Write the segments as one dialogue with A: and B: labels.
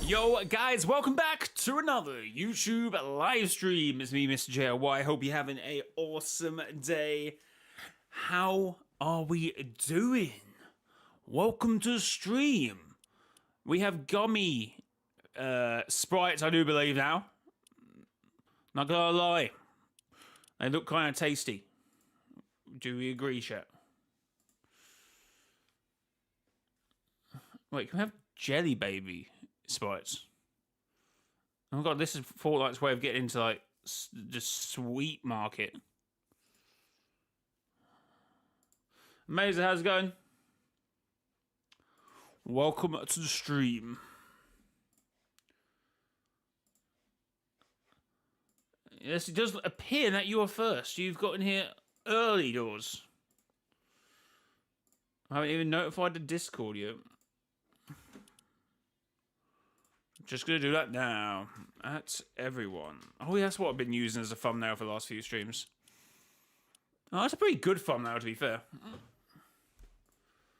A: Yo guys, welcome back to another YouTube live stream. It's me, mrjayowhy. Hope you're having an awesome day. How are we doing? Welcome to the stream. We have gummy Sprites, I do believe now. Not gonna lie, they look kind of tasty. Do we agree, chat? Wait, can we have Jelly Baby Sprites? Oh my god, this is Fortnite's way of getting into like the sweet market. Amazing, how's it going? Welcome to the stream. Yes, it does appear that you are first. You've got in here early doors. I haven't even notified the Discord yet. Just gonna do that now. That's everyone. Oh, yeah, that's what I've been using as a thumbnail for the last few streams. Oh, that's a pretty good thumbnail, to be fair.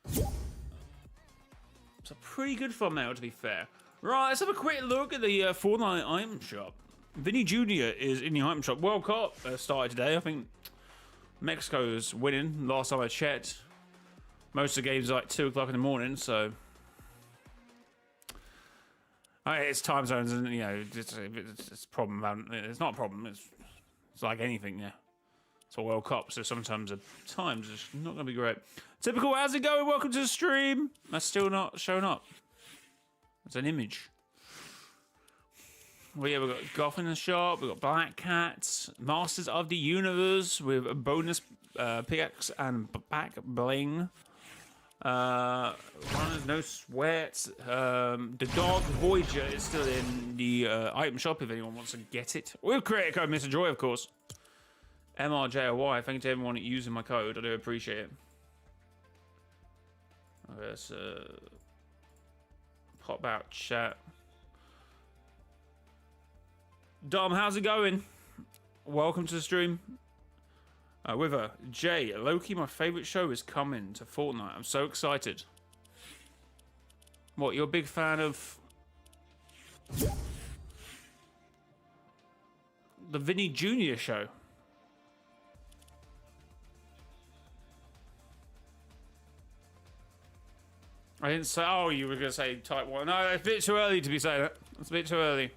A: It's a pretty good thumbnail, to be fair. Right, let's have a quick look at the Fortnite item shop. Vinny Jr. is in the item shop. World Cup started today. I think Mexico's winning. Last time I checked, most of the games are like 2 o'clock in the morning, so. It's time zones, and you know, it's a problem. It's not a problem. It's like anything, yeah. It's a World Cup, so sometimes the times is not going to be great. Typical, how's it going? Welcome to the stream. That's still not showing up. It's an image. Well, yeah, we've got Goth in the shop. We've got Black Cats, Masters of the Universe with a bonus pickaxe and back bling. Runners, no sweat. The dog Voyager is still in the item shop if anyone wants to get it. With creator code mrjayowhy, of course. mrjayowhy. Thank you to everyone using my code. I do appreciate it. Okay, let's pop out chat. Dom, how's it going? Welcome to the stream. With her, Jay, Loki, my favourite show is coming to Fortnite. I'm so excited. What, you're a big fan of the Vinny Jr. show? I didn't say, oh, you were going to say type 1. No, it's a bit too early to be saying that. It's a bit too early.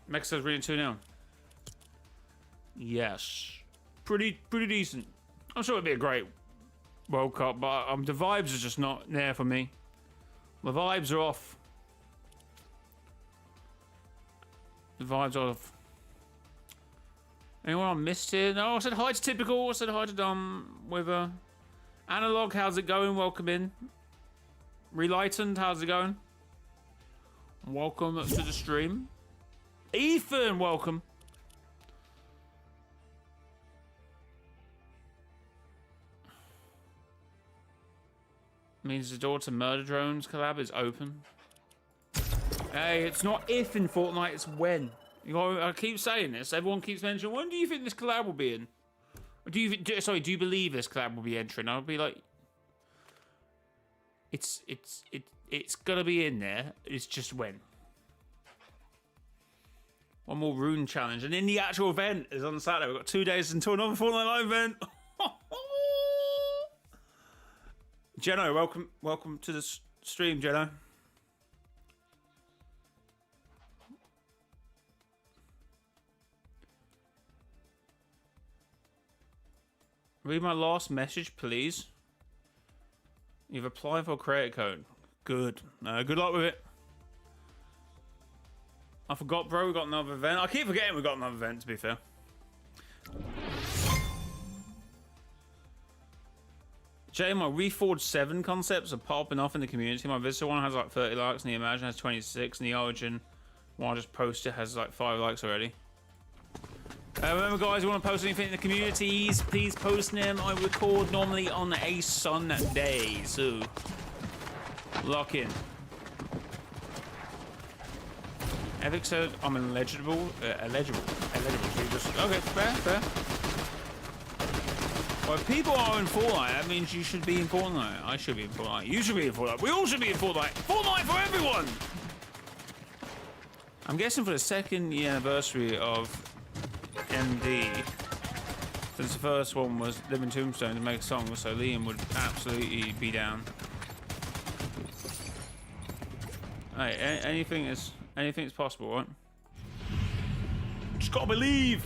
A: Mexico's reading 2-0. Yes, pretty decent. I'm sure it'd be a great World Cup, but the vibes are just not there for me. The vibes are off. The vibes are off. Anyone I missed here? No, I said hi to Typical. I said hi to Dom with a Analog. How's it going? Welcome in. Relightened. How's it going? Welcome to the stream. Ethan, welcome. Means the door to Murder Drones collab is open. Hey, it's not if in Fortnite, it's when. You know, I keep saying this. Everyone keeps mentioning, when do you think this collab will be in? Or do you believe this collab will be entering? I'll be like, it's gonna be in there. It's just when. One more rune challenge, and then the actual event is on Saturday. We've got 2 days until another Fortnite live event. Jeno, welcome to the stream, Jeno. Read my last message, please. You've applied for a creator code. Good. Good luck with it. I forgot, bro. We got another event. I keep forgetting we got another event, to be fair. Jay, my Reforged 7 concepts are popping off in the community. My Visitor one has like 30 likes, and the Imagine has 26, and the Origin one I just posted has like 5 likes already. Remember, guys, if you want to post anything in the communities, please post them. I record normally on a Sunday, so lock in. Epic said I'm illegible. So you just okay, fair. Well, if people are in Fortnite, that means you should be in Fortnite. I should be in Fortnite. You should be in Fortnite. We all should be in Fortnite. Fortnite for everyone! I'm guessing for the second year anniversary of MD, since the first one was Living Tombstone to make a song, so Liam would absolutely be down. Hey, anything is possible, right? Just gotta believe!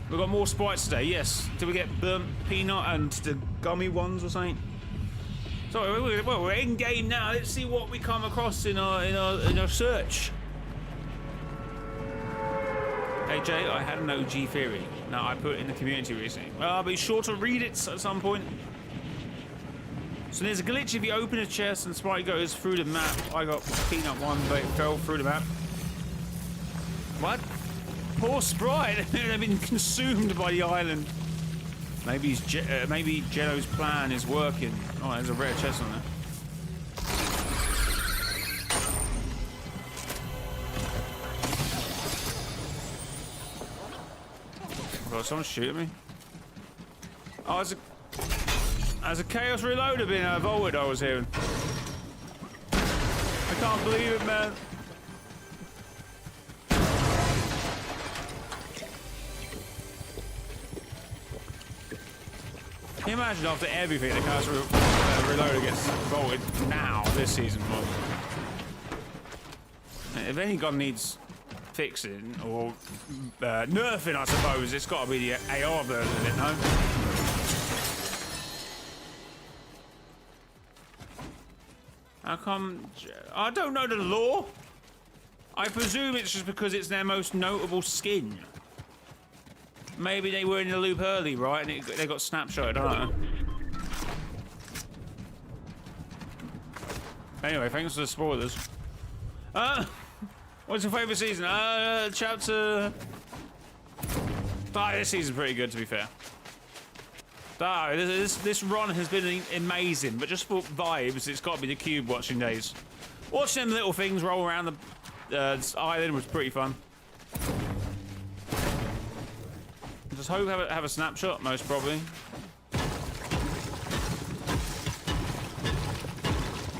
A: We've got more Sprites today, yes. Did we get burnt peanut and the gummy ones or something? So we're in game now. Let's see what we come across in our search. Hey Jay, I had an OG theory. Now I put it in the community recently. Well, I'll be sure to read it at some point. So there's a glitch if you open a chest and Sprite goes through the map. I got peanut one, but it fell through the map. What? Poor Sprite. They've been consumed by the island. Maybe maybe Jello's plan is working. Oh, there's a rare chest on there. Oh, someone's shooting me. Oh, there's a Chaos Reloader being vaulted I was hearing. I can't believe it, man. Can you imagine after everything the Chaos Reloader gets vaulted now, this season? If any gun needs fixing or nerfing, I suppose it's got to be the AR version of it, no? How come? I don't know the lore. I presume it's just because it's their most notable skin. Maybe they were in the loop early, right? And they got snapshotted. I don't know. Anyway, thanks for the spoilers. What's your favourite season? Chapter... this season's pretty good, to be fair. This run has been amazing, but just for vibes, it's got to be the Cube watching days. Watching them little things roll around the island was pretty fun. Just hope have a snapshot, most probably.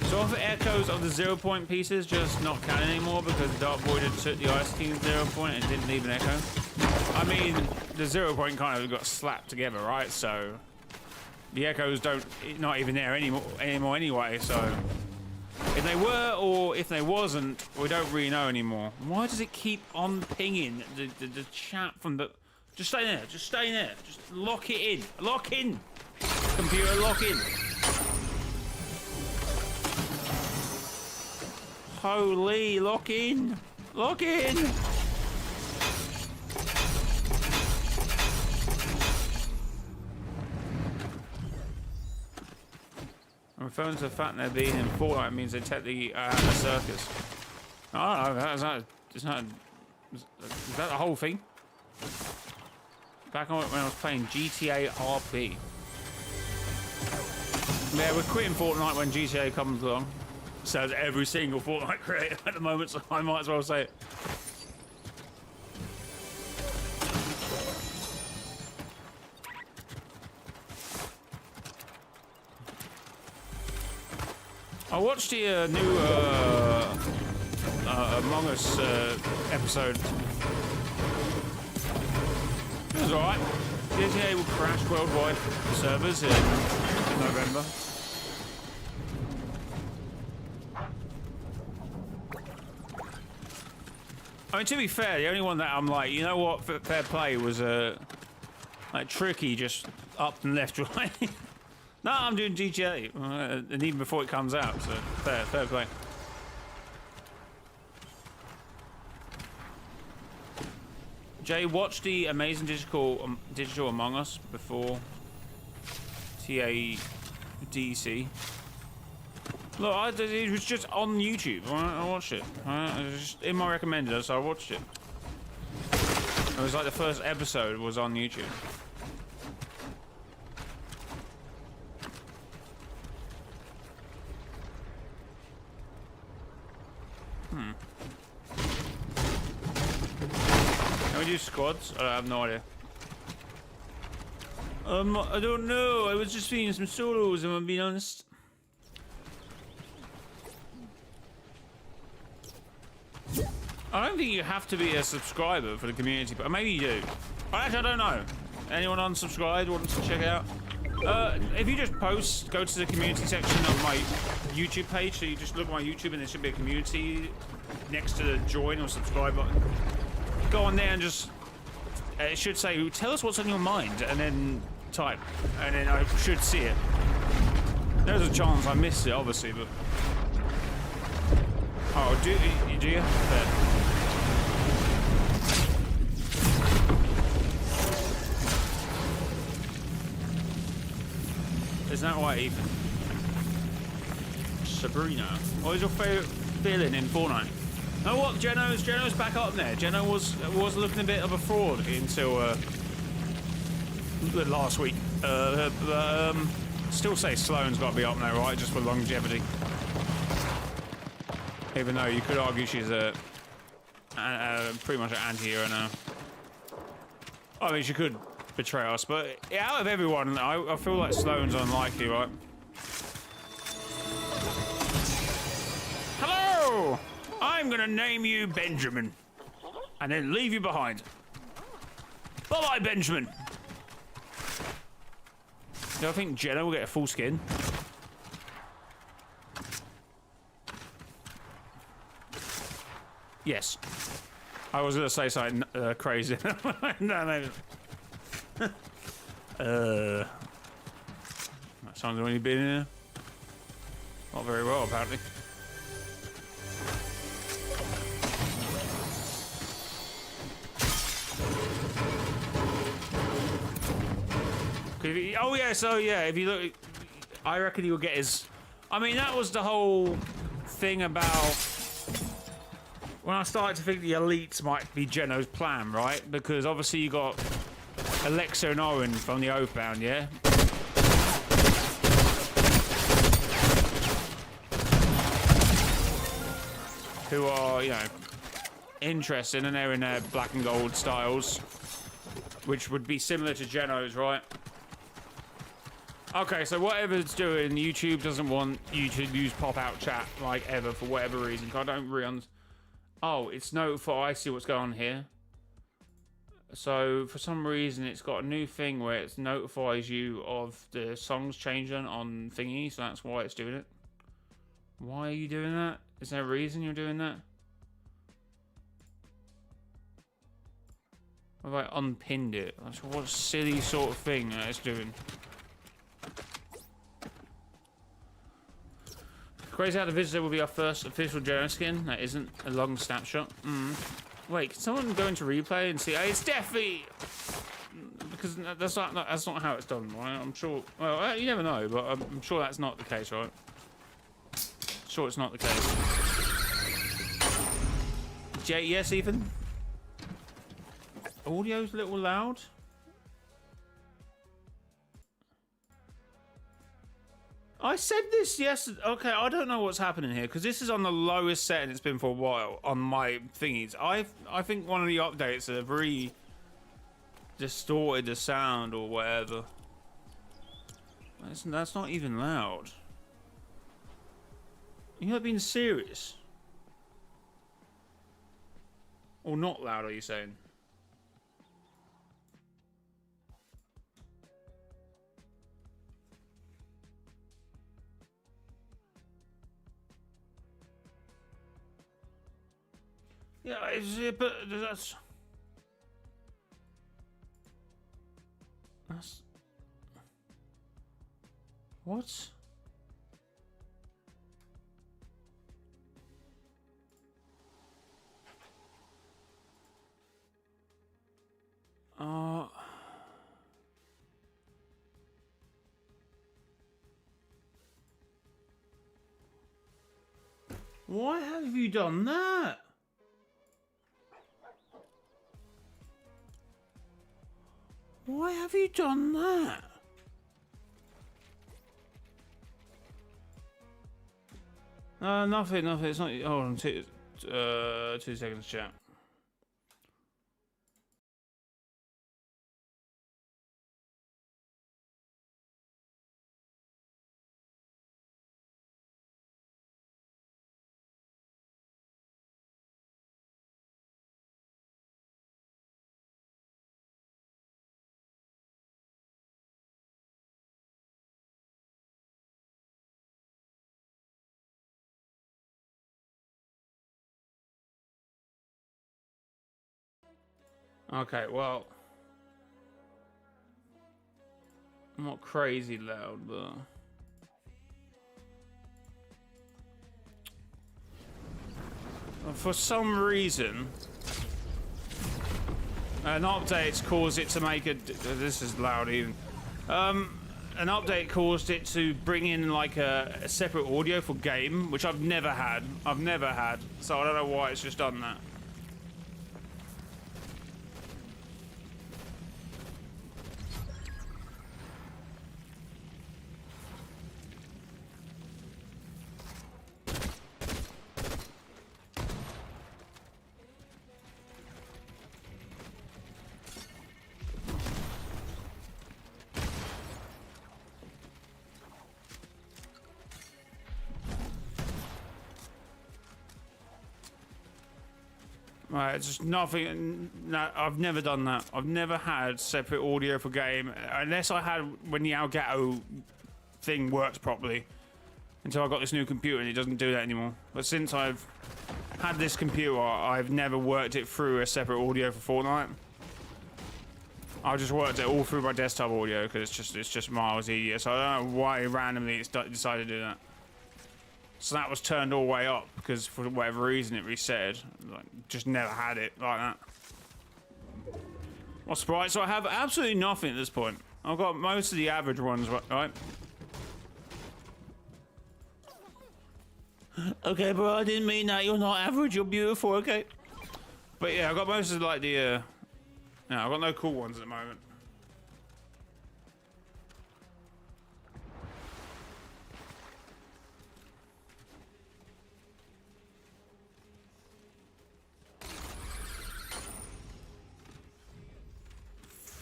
A: So off the echoes of the 0 point pieces just not count anymore because the Dark Void had took the Ice King's 0 point and didn't leave an echo. I mean, the 0 point kind of got slapped together, right? So the echoes not even there anymore anyway. So if they were or if they wasn't, we don't really know anymore. Why does it keep on pinging the chat from the? Just stay there. Just stay there. Just lock it in. Lock in. Computer, lock in. Holy, lock in! Lock in! I'm referring to the fact they're being in Fortnite means they technically are a circus. I don't know, is that the whole thing? Back on when I was playing GTA RP. Yeah, we're quitting Fortnite when GTA comes along. Says every single Fortnite creator at the moment, so I might as well say it. I watched the new Among Us episode. It was alright. GTA will crash worldwide servers in November. I mean, to be fair, the only one that I'm like, you know what, fair play was like Tricky just up and left right. No, I'm doing GTA, and even before it comes out, so fair play. Jay, watch the amazing digital Among Us before TADC. Look, it was just on YouTube. I watched it. It was just in my recommended, so I watched it. It was like the first episode was on YouTube. Can we do squads? I have no idea. I don't know. I was just feeling some solos, if I'm being honest. I don't think you have to be a subscriber for the community, but maybe you do. Actually, I don't know. Anyone unsubscribed wants to check it out? If you just post, go to the community section of my YouTube page, so you just look at my YouTube and there should be a community next to the join or subscribe button. Go on there and just, it should say, tell us what's on your mind, and then type, and then I should see it. There's a chance I missed it, obviously, but... Oh, do you? Fair. Isn't that right, Ethan? Sabrina. What is your favourite villain in Fortnite? Oh, what? Geno's back up there. Geno was looking a bit of a fraud until last week. Still say Sloane's got to be up there, right? Just for longevity. Even though you could argue she's pretty much an anti-hero now. I mean, she could betray us, but out of everyone, I feel like Sloane's unlikely, right? Hello! I'm gonna name you Benjamin, and then leave you behind. Bye-bye, Benjamin! Do I think Jenna will get a full skin? Yes. I was gonna say something crazy. No. That sounds really been in here. Not very well, apparently. Oh yeah, so yeah, if you look, I reckon you'll get his. I mean, that was the whole thing about when I started to think the elites might be Geno's plan, right? Because obviously you got Alexa and Owen from the Oathbound, yeah? Who are, you know, interested, and they're in their black and gold styles, which would be similar to Geno's, right? Okay, so whatever it's doing, YouTube doesn't want you to use pop-out chat, like, ever, for whatever reason. I don't really understand. Oh, it's notify. I see what's going on here. So, for some reason, it's got a new thing where it notifies you of the songs changing on thingy, so that's why it's doing it. Why are you doing that? Is there a reason you're doing that? What if I unpinned it? What silly sort of thing that it's doing? Crazy how the visitor will be our first official Jono skin. That isn't a long snapshot. Wait, can someone go into replay and see? Oh, it's Deafy! Because that's not how it's done, right? I'm sure. Well, you never know, but I'm sure that's not the case, right? Sure, it's not the case. Yes, Ethan. Audio's a little loud. I said this yesterday. Okay, I don't know what's happening here because this is on the lowest setting it's been for a while on my thingies. I think one of the updates have really distorted the sound or whatever. That's not even loud. You're not being serious. Or not loud, are you saying? Yeah, but that's what? Why have you done that? Why have you done that? Nothing. It's not. Hold on, 2 seconds, chat. Okay, well, I'm not crazy loud, but for some reason, an update caused it to make a. This is loud even. An update caused it to bring in like a separate audio for game, which I've never had. So I don't know why it's just done that. Right, it's just nothing. No, I've never done that. I've never had separate audio for game, unless I had when the Elgato thing worked properly. Until I got this new computer, and it doesn't do that anymore. But since I've had this computer, I've never worked it through a separate audio for Fortnite. I just worked it all through my desktop audio because it's just miles easier. So I don't know why randomly it's decided to do that. So that was turned all the way up because for whatever reason it reset. Like, just never had it like that. Well, Sprite, so I have absolutely nothing at this point. I've got most of the average ones, right? Okay, bro, I didn't mean that. You're not average, you're beautiful, okay? But yeah, I've got most of like the, no, I've got no cool ones at the moment.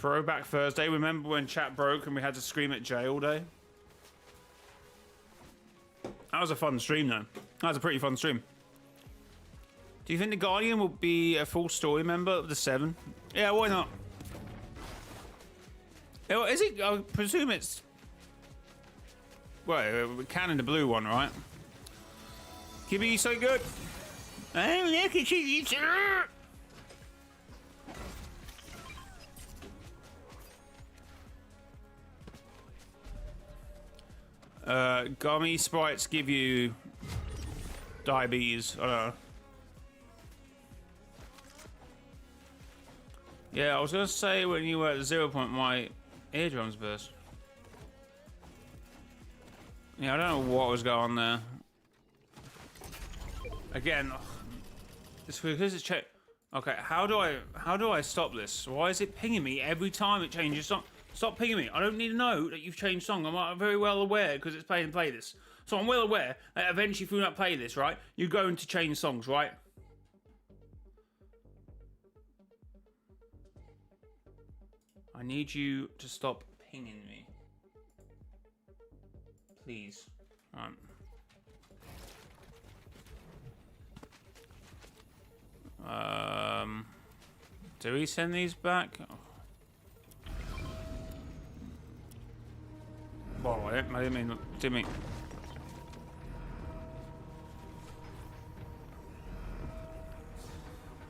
A: Throwback Thursday. Remember when chat broke and we had to scream at Jay all day? That was a fun stream, though. That was a pretty fun stream. Do you think the Guardian will be a full story member of the 7? Yeah, why not? Is it? I presume it's. Well, Cannon the blue one, right? Kibby, so good. Oh, look at you. Gummy Sprites give you diabetes. I don't know. Yeah, I was gonna say when you were at 0 point, my eardrums burst. Yeah, I don't know what was going on there. Again, it's because it's check. Okay, how do I stop this? Why is it pinging me every time it changes song? Stop pinging me. I don't need to know that you've changed song. I'm very well aware because it's playing playlist. So I'm well aware that eventually through that playlist, right, you're going to change songs, right? I need you to stop pinging me. Please. Do we send these back? Oh, I didn't mean.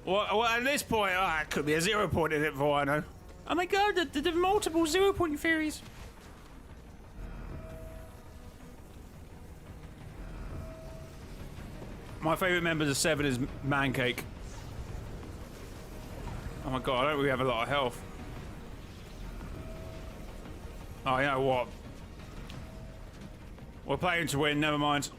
A: Well, at this point, it could be a 0 point in it for all I know. Oh my god, the multiple 0 point theories. My favourite member of 7 is Mancake. Oh my god, I don't really have a lot of health. Oh, you know what? We're playing to win, never mind.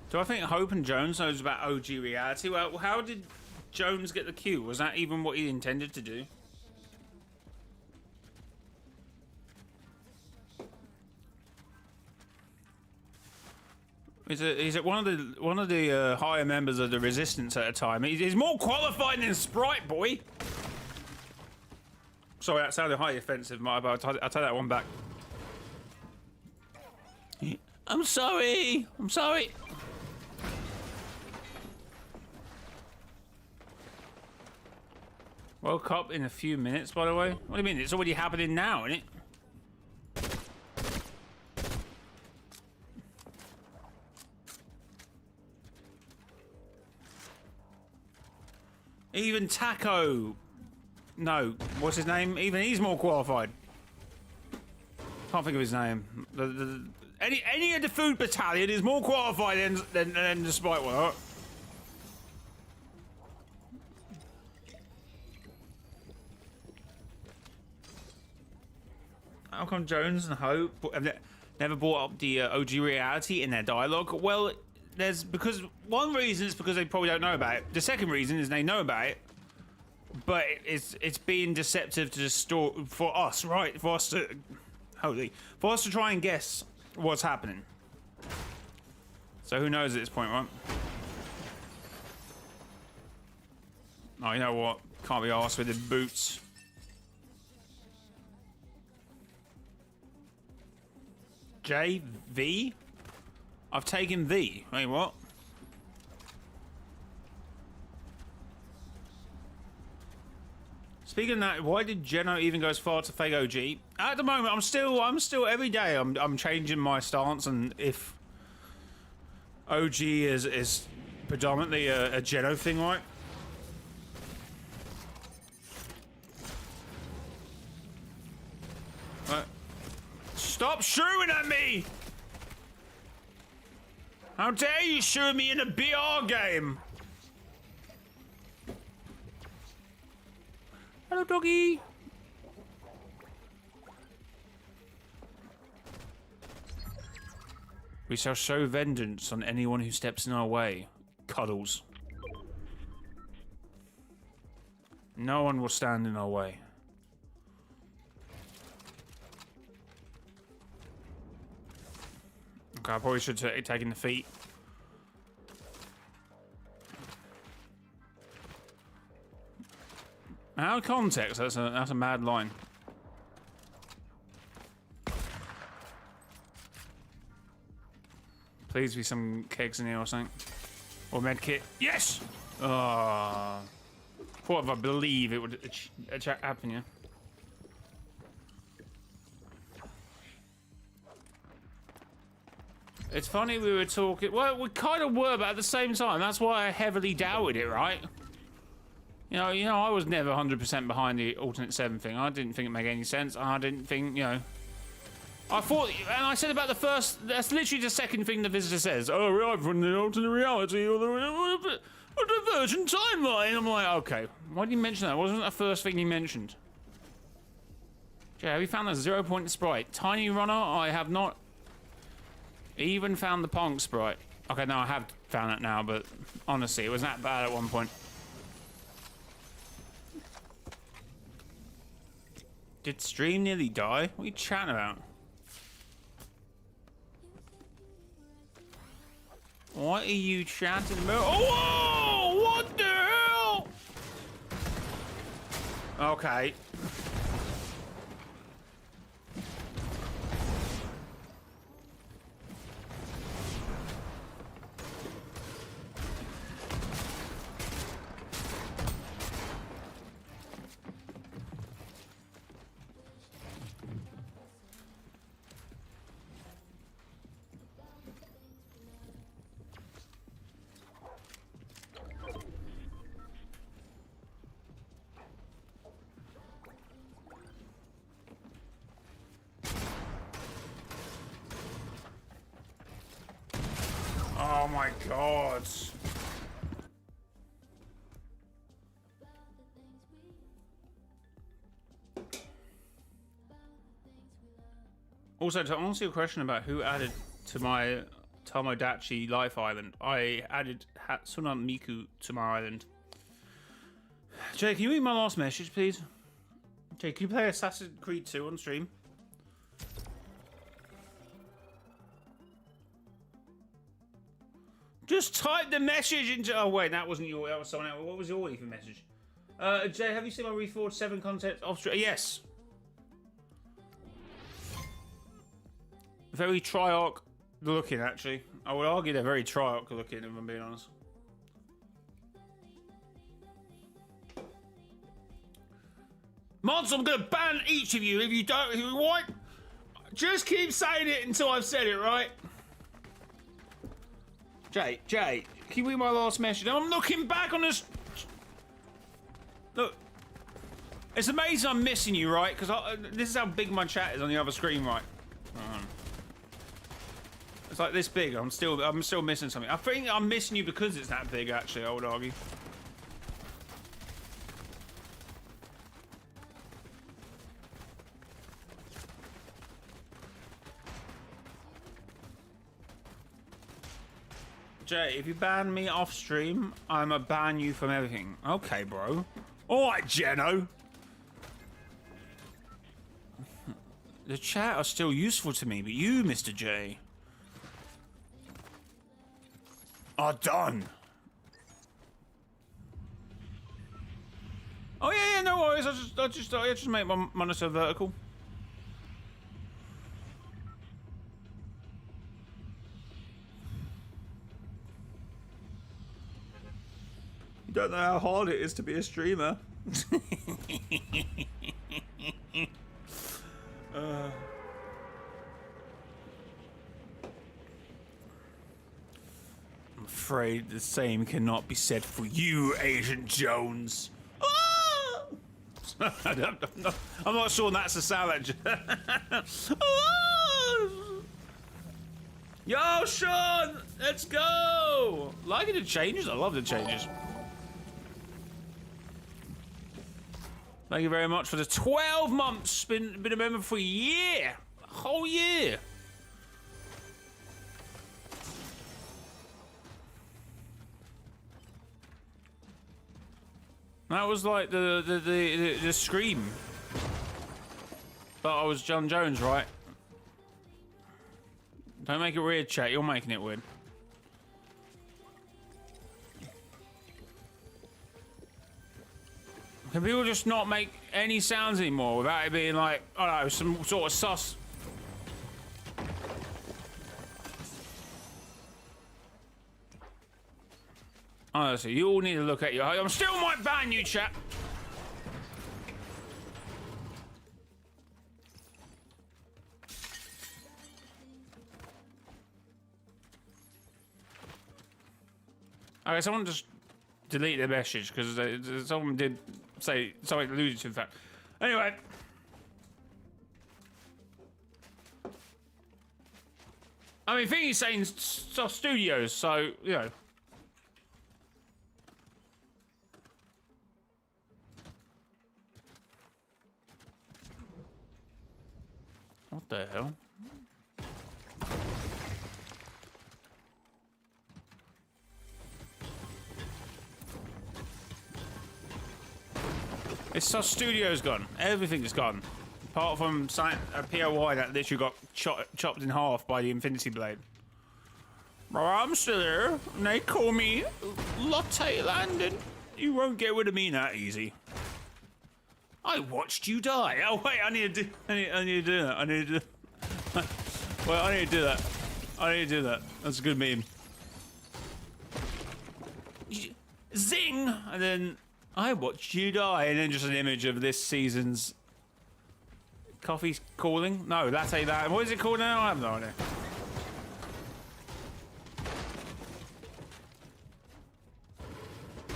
A: Do I think Hope and Jones knows about OG reality? Well, how did Jones get the Q? Was that even what he intended to do? He's one of the higher members of the Resistance at a time. He's more qualified than Sprite, boy. Sorry, that sounded highly offensive, but I'll take that one back. I'm sorry. I'm sorry. Woke up in a few minutes, by the way. What do you mean? It's already happening now, isn't it? Even Taco. No, what's his name? Even he's more qualified. Can't think of his name. Any of the food battalion is more qualified than the Sprite one. Right? How come Jones and Hope have never brought up the OG reality in their dialogue? Well, because one reason is because they probably don't know about it. The second reason is they know about it, but it's being deceptive to the story for us, right? For us to try and guess what's happening. So who knows at this point, right? Oh, you know what? Can't be arsed with the boots. J V? I've taken V. Wait, what? Speaking of that, why did Jeno even go as far to fake OG? At the moment, I'm still every day I'm changing my stance, and if OG is predominantly a Jeno thing, right? What? Stop shooting at me! How dare you shoot me in a BR game? Hello, doggy. We shall show vengeance on anyone who steps in our way. Cuddles. No one will stand in our way. Okay, I probably should have taken the feet. Out of context, that's a mad line. Please be some kegs in here or something. Or med kit. Yes! What if I believe it would happen, yeah? It's funny we were talking... Well, we kind of were, but at the same time, that's why I heavily doubted it, right? You know, I was never 100% behind the alternate 7 thing. I didn't think it made any sense. I didn't think, you know... I thought... And I said about the first... That's literally the second thing the visitor says. Oh, right, from the alternate reality or the divergent timeline. I'm like, okay. Why did you mention that? Wasn't the first thing you mentioned? Yeah, we found a 0 point Sprite. Tiny Runner, I have not... even found the Punk Sprite. Okay, no, I have found it now, but honestly, it was that bad at one point. Did stream nearly die? What are you chatting about? What are you chatting about? Oh, whoa! What the hell? Okay. Oh my god. Also, to answer your question about who added to my Tomodachi Life Island, I added Hatsuna Miku to my island. Jay, can you read my last message, please? Jay, can you play Assassin's Creed 2 on stream? Just type the message into... Oh, wait, that wasn't your... That was someone else. What was your Ethan message? Jay, have you seen my Reforged 7 content off stream? Yes. Very Triarch looking, actually. I would argue they're very Triarch looking, if I'm being honest. Mods, I'm going to ban each of you if you don't... If you want... Just keep saying it until I've said it, right? Jay, can you read my last message? I'm looking back on this... Look. It's amazing I'm missing you, right? Because this is how big my chat is on the other screen, right? It's like this big. I'm still missing something. I think I'm missing you because it's that big, actually, I would argue. Jay, if you ban me off stream, I'ma ban you from everything. Okay, bro. Alright, Jeno. The chat are still useful to me, but you, Mr. J, are done. Oh yeah, no worries. I just make my monitor vertical. You don't know how hard it is to be a streamer. I'm afraid the same cannot be said for you, Agent Jones. I'm not sure that's a sound. Yo, Sean, let's go. Liking the changes. I love the changes. Thank you very much for the 12 months. Been a member for a year. A whole year. That was like the scream. But I was John Jones, right? Don't make it weird, chat. You're making it weird. Can people just not make any sounds anymore without it being like, I don't know, some sort of sus? Honestly, you all need to look at your... I'm still might ban you, chat. Okay, someone just delete their message because someone did say something alluded to the fact. Anyway. I mean, thing he's saying studios, so, you know. What the hell? It's our studio's gone. Everything's gone. Apart from a POY that literally got chopped in half by the Infinity Blade. Bro, I'm still here, and they call me Latte Landon. You won't get rid of me that easy. I watched you die. Oh wait, I need to do that. I need to do well, I need to do that. I need to do that. That's a good meme. Zing! And then I watched you die, and then just an image of this season's coffee's calling. No, latte that. What is it called now? I have no idea.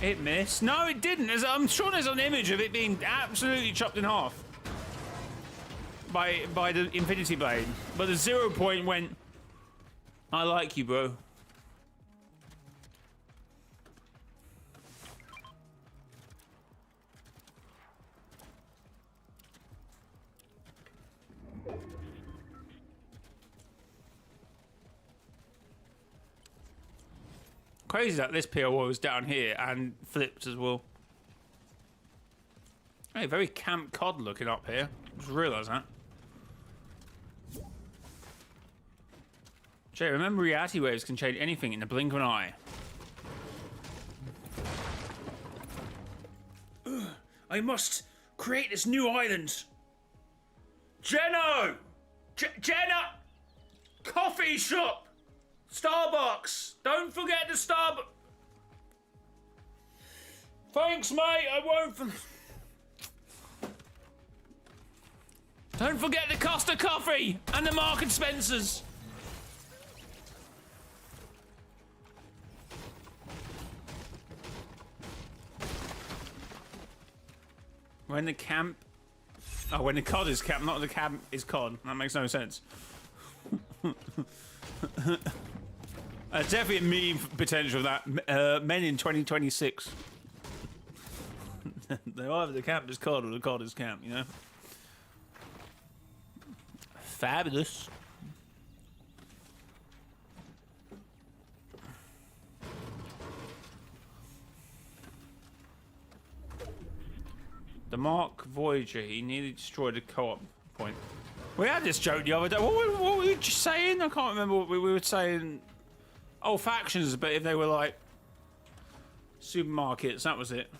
A: It missed. No, it didn't. I'm sure there's an image of it being absolutely chopped in half by the Infinity Blade, but the 0 point went. I like you, bro. Crazy that this POI was down here and flipped as well. Hey, very Camp Cod looking up here. Just realised that. Jay, remember reality waves can change anything in the blink of an eye. I must create this new island. Jeno! Jenna! Coffee shop! Starbucks! Don't forget the Starbucks! Thanks, mate, I won't... Don't forget the Costa Coffee and the Mark and Spencer's. When the camp... Oh, when the COD is camp, not the camp is COD. That makes no sense. Definitely a meme potential of that. Men in 2026. They're either the camp is COD or the COD is camp, you know? Fabulous. The Mark Voyager, he nearly destroyed a co-op point. We had this joke the other day. What were we just saying? I can't remember what we were saying. Oh, factions, but if they were like supermarkets, that was it.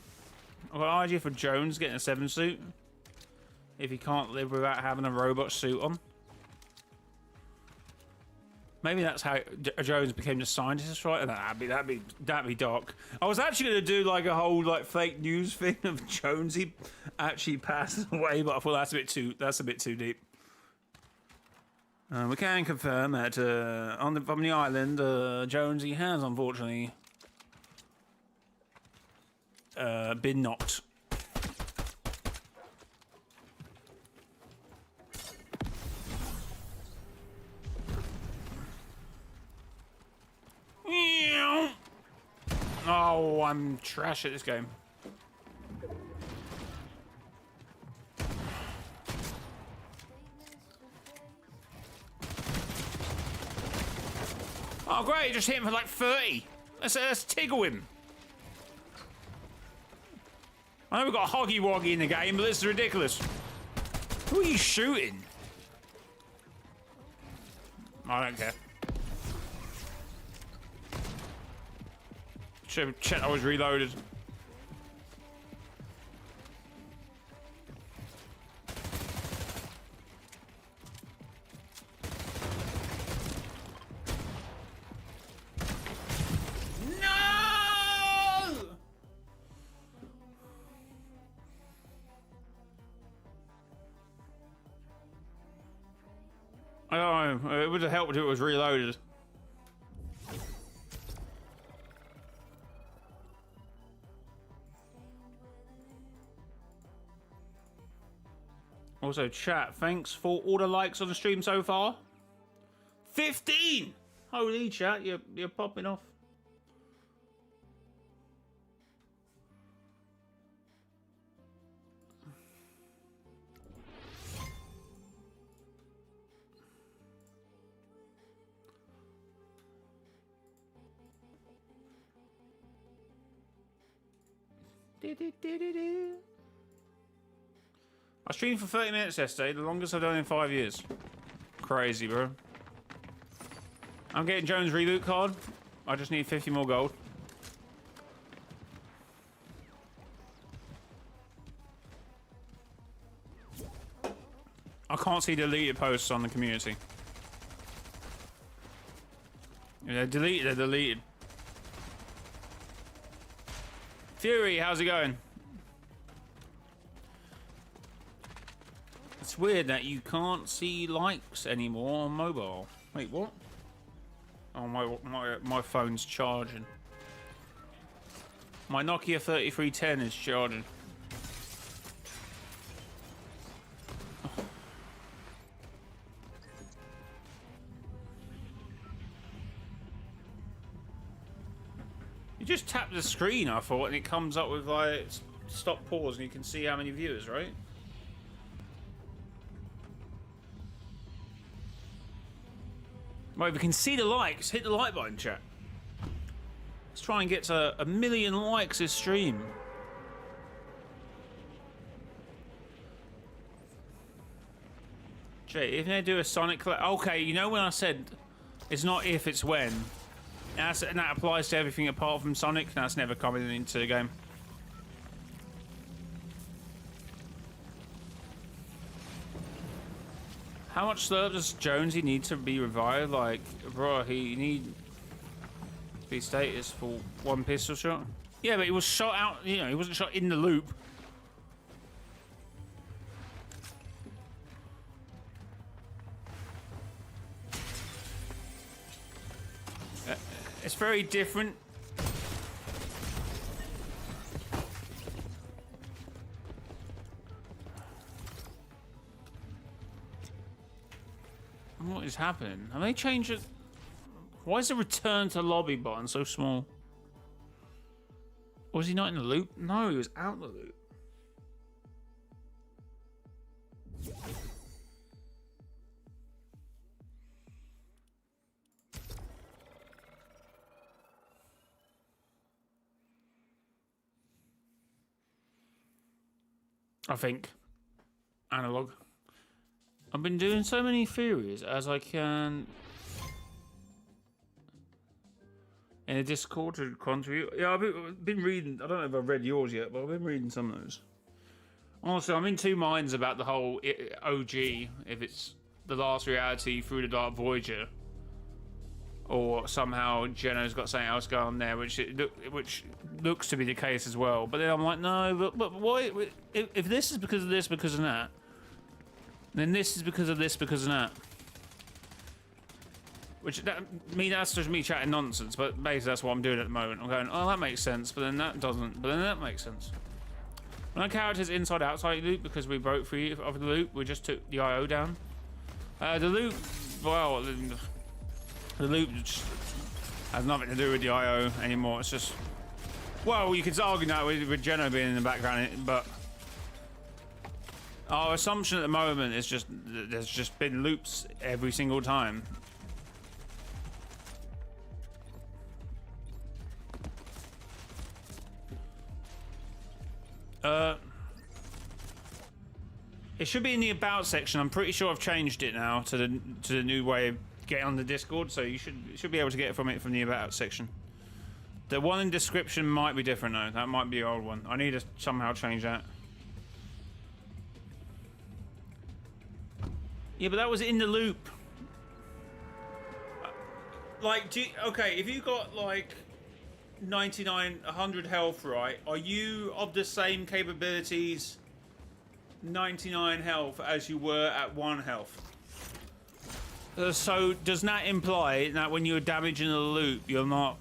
A: I've got an idea for Jones getting a 7 suit. If he can't live without having a robot suit on. Maybe that's how Jones became the scientist, right? That'd be dark. I was actually gonna do like a whole like fake news thing of Jonesy actually passed away, but I thought that's a bit too deep. We can confirm that from the island, Jonesy has unfortunately been knocked. Oh, I'm trash at this game. Oh, great, just hit him for like 30. Let's tickle him. I know we've got Hoggy Woggy in the game, but this is ridiculous. Who are you shooting? I don't care. Should have checked I was reloaded. I don't know. It would have helped if it was reloaded. Also, chat, thanks for all the likes on the stream so far. 15! Holy chat, you're popping off. I streamed for 30 minutes yesterday, the longest I've done in 5 years. Crazy, bro. I'm getting Jones' reboot card. I just need 50 more gold. I can't see deleted posts on the community. If they're deleted, they're deleted. Fury, how's it going? It's weird that you can't see likes anymore on mobile. Wait, what? Oh, my phone's charging. My Nokia 3310 is charging. You just tap the screen, I thought, and it comes up with like stop, pause, and you can see how many viewers, right? Right, we can see the likes. Hit the like button, chat. Let's try and get to 1 million likes this stream. Jay, if they do a Sonic... Okay, you know when I said it's not if, it's when. And that applies to everything apart from Sonic. That's never coming into the game. How much slurp does Jonesy need to be revived? Like, bro, he need to be status for 1 pistol shot. Yeah, but he was shot out. You know, he wasn't shot in the loop. It's very different. What is happening? Have they changed it? Why is the return to lobby button so small? Was he not in the loop? No, he was out the loop. I think. Analog. I've been doing so many theories as I can in a Discord to contribute. Yeah, I've been reading. I don't know if I've read yours yet, but I've been reading some of those. Also, I'm in two minds about the whole OG, if it's the last reality through the Dark Voyager, or somehow Geno's got something else going on there, which looks to be the case as well. But then I'm like, no, but why? If this is because of this, because of that, then this is because of this, because of that. That's just me chatting nonsense, but basically that's what I'm doing at the moment. I'm going, oh, that makes sense, but then that doesn't, but then that makes sense. When our character's inside-outside loop, because we broke free of the loop, we just took the IO down. The loop, well, the loop just has nothing to do with the IO anymore. It's just, well, you could argue that with Geno being in the background, but our assumption at the moment is just there's just been loops every single time. It should be in the about section. I'm pretty sure I've changed it now to the new way of getting on the Discord, so you should be able to get it from the about section. The one in description might be different though. That might be the old one. I need to somehow change that. Yeah, but that was in the loop. Like, okay, if you got like 99, 100 health, right? Are you of the same capabilities, 99 health, as you were at 1 health? So does that imply that when you're damaging a loop, you're not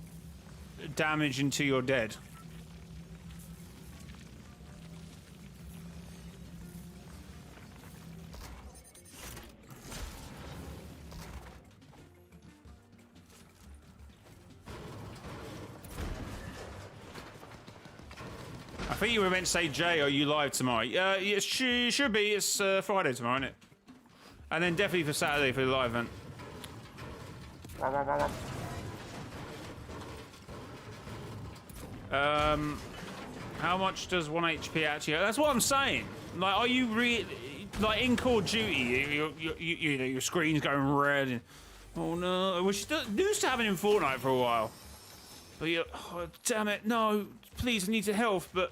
A: damaged until you're dead? I think you were meant to say, Jay, are you live tomorrow? It should be. It's Friday tomorrow, isn't it? And then definitely for Saturday for the live event. How much does 1 HP actually? That's what I'm saying. Like, are you like in Call of Duty? You know, your screen's going red. And, oh no, we used to have it in Fortnite for a while. But oh, damn it, no, please, I need your health. But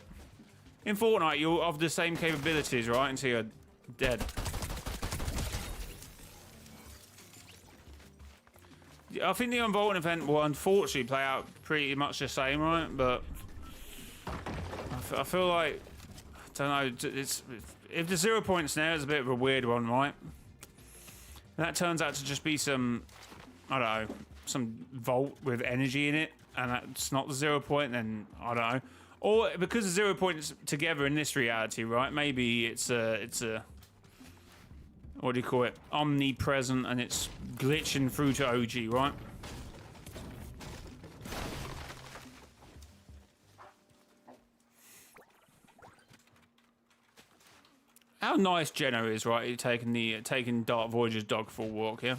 A: in Fortnite, you're of the same capabilities, right? Until you're dead. I think the Unvaulting event will unfortunately play out pretty much the same, right? But I feel like, I don't know, if the 0 point snare is a bit of a weird one, right? That turns out to just be some, I don't know, some vault with energy in it, and that's not the 0 point, then I don't know. Or because the 0 points together in this reality, right? Maybe it's a what do you call it? Omnipresent, and it's glitching through to OG, right? How nice Geno is, right? He's taking Dark Voyager's dog for a walk, yeah.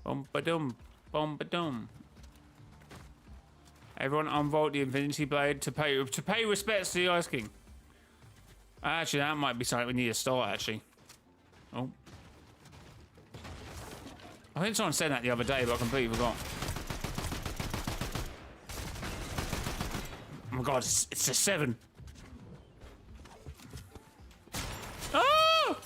A: Bum-ba-dum, bum-ba-dum. Everyone unvault the Infinity Blade to pay respects to the Ice King. Actually, that might be something we need to start, actually. Oh. I think someone said that the other day, but I completely forgot. Oh my god, it's a 7. Oh!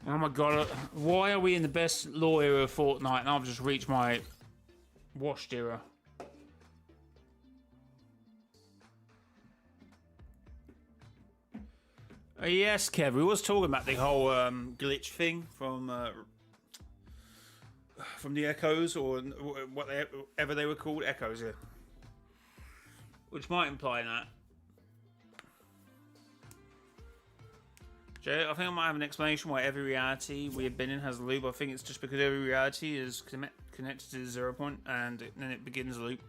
A: Oh my god, why are we in the best law era of Fortnite and I've just reached my washed era? Yes, Kev, we was talking about the whole glitch thing from the Echoes, or whatever they were called, Echoes, yeah. Which might imply that. Jay, I think I might have an explanation why every reality we have been in has a loop. I think it's just because every reality is connected to the 0 point, and then it begins a loop.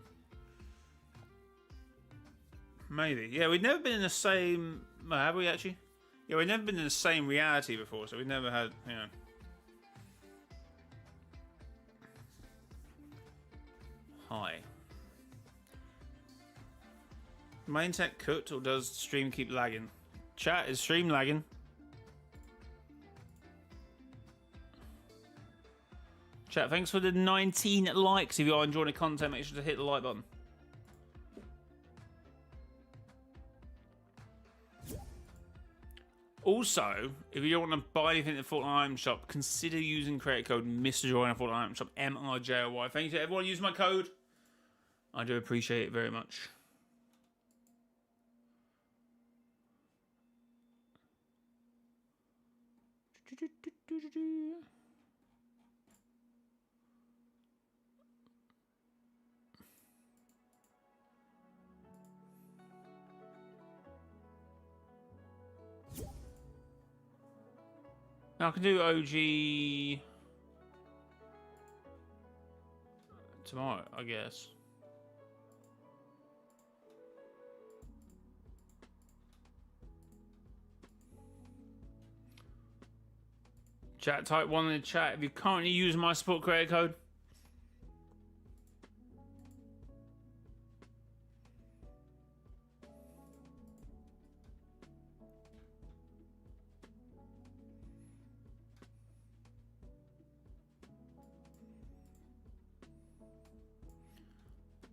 A: Maybe. Yeah, we've never been in the same... have we actually? Yeah, we've never been in the same reality before, so we've never had, you know... Hi. My internet cooked, or does stream keep lagging? Chat, is stream lagging? Chat, thanks for the 19 likes. If you are enjoying the content, make sure to hit the like button. Also, if you don't want to buy anything at the Fortnite item shop, consider using creator code mrjayowhy in the Fortnite item shop, mrjayowhy. Thank you to everyone who used my code. I do appreciate it very much. Now I can do OG tomorrow, I guess. Chat, type 1 in the chat if you currently use my support creator code.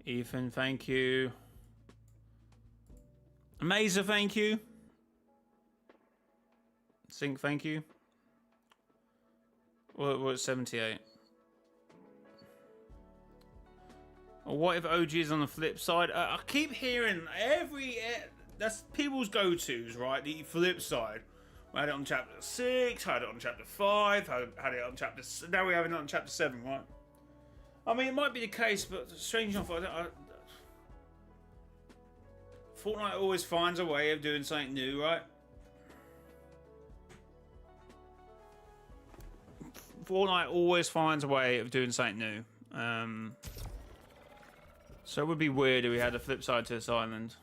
A: Ethan, thank you. Amazer, thank you. Sync, thank you. What's 78? Or what if OG is on the flip side? I keep hearing that's people's go-tos, right? The flip side. We had it on chapter 6, had it on chapter 5, had it on chapter... Now we have it on chapter 7, right? I mean, it might be the case, but strange enough, Fortnite always finds a way of doing something new, right? Fortnite always finds a way of doing something new. So it would be weird if we had a flip side to this island.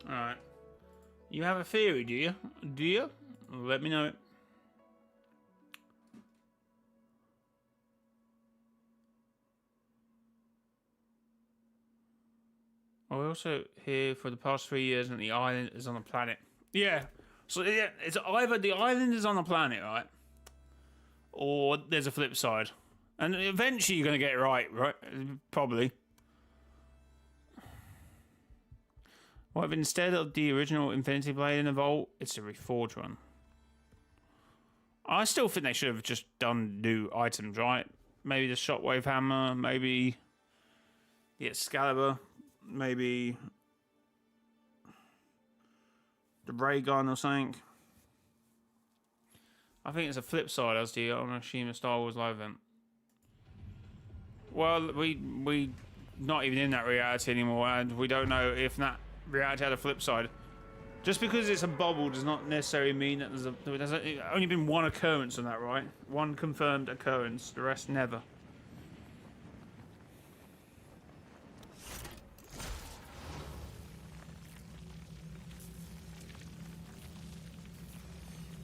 A: Alright. You have a theory, do you? Do you? Let me know it. We're also here for the past 3 years and the island is on a planet. Yeah. So yeah, it's either the island is on a planet, right? Or there's a flip side. And eventually you're going to get it right? Probably. What if instead of the original Infinity Blade in the vault, it's a reforged one? I still think they should have just done new items, right? Maybe the Shockwave Hammer, maybe the Excalibur, maybe the Ray Gun or something. I think it's a flip side as the Onashima Star Wars live event. Well, we not even in that reality anymore, and we don't know if that reality had a flip side. Just because it's a bubble does not necessarily mean that there's only been one occurrence on that, right? One confirmed occurrence, the rest never.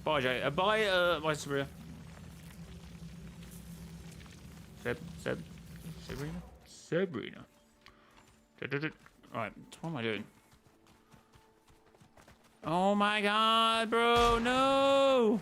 A: Bye, Jay. Bye, Sabrina. Sabrina. Right, what am I doing? Oh my god, bro, no!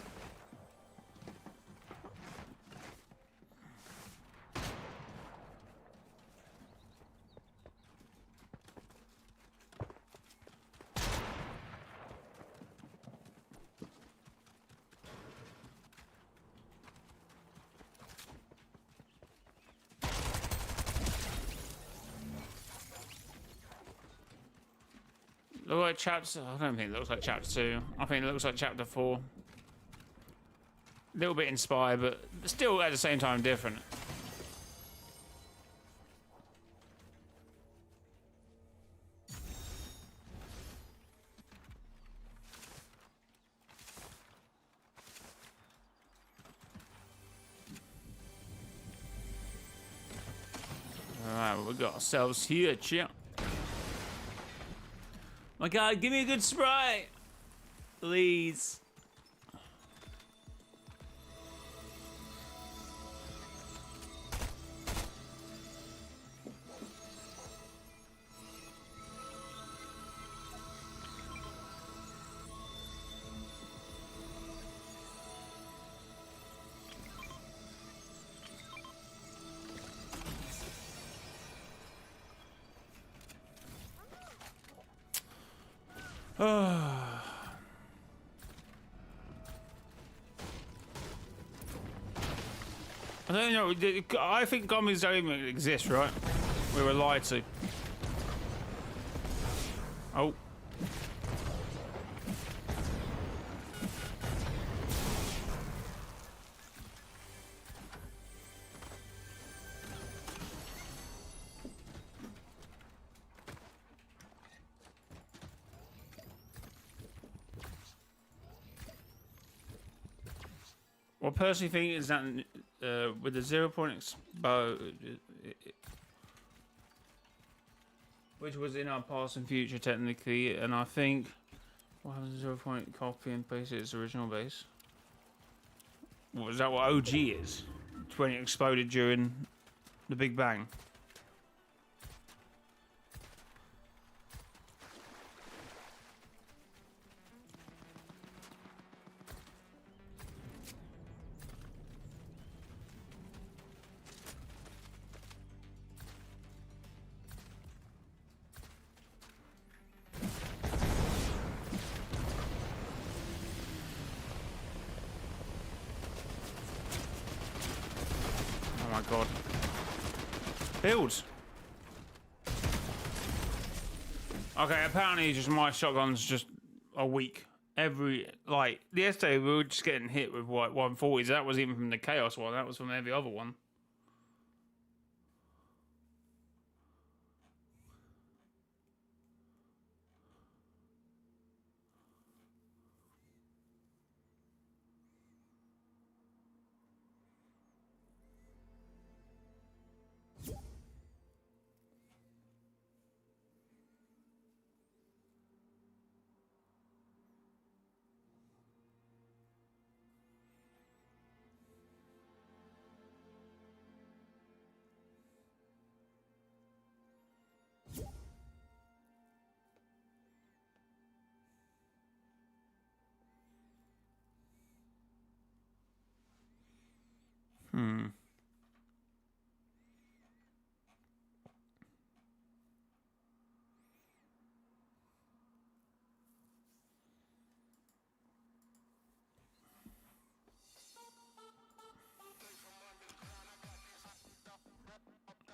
A: Look like chapter. I don't think it looks like chapter 2. I think it looks like chapter 4. A little bit inspired, but still at the same time different. Alright, well, we got ourselves here, champ. My god, give me a good Sprite! Please. I don't know. I think gummies don't even exist, right? We were lied to. Oh. What I personally think is that with the 0 point expo, which was in our past and future technically, and I think what happens to 0 point copy and paste its original base? What is that? What OG is? When it exploded during the Big Bang. Oh my god. Builds. Okay, apparently just my shotgun's just a weak. Like, yesterday we were just getting hit with what, 140s. That was even from the Chaos one. That was from every other one.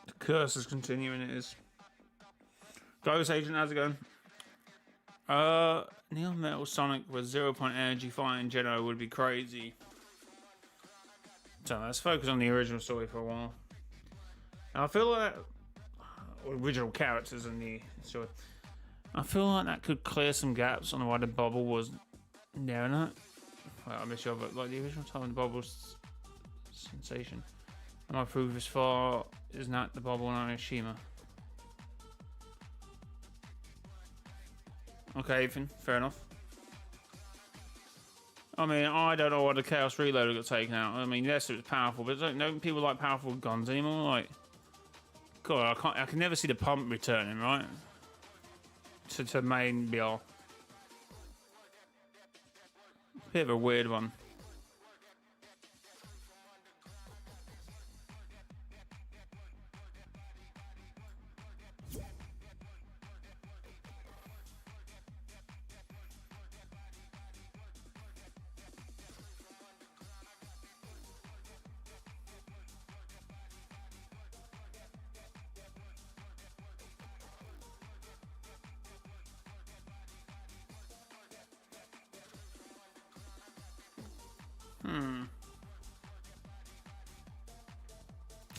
A: The curse is continuing, it is. Ghost Agent, how's it going? Neon Metal Sonic with 0 point energy fighting Jedi would be crazy. So let's focus on the original story for a while. And I feel like original characters in the story. I feel like that could clear some gaps on why the bubble was there or not. Well, I miss you, but like the original time the bubble's sensation. Am I through this far? Is not the bubble on Hiroshima? Okay, Ethan, fair enough. I mean, I don't know why the Chaos Reloader got taken out. I mean, yes, it was powerful, but don't people like powerful guns anymore? Like, God, I can never see the pump returning, right? To main BR. Bit of a weird one.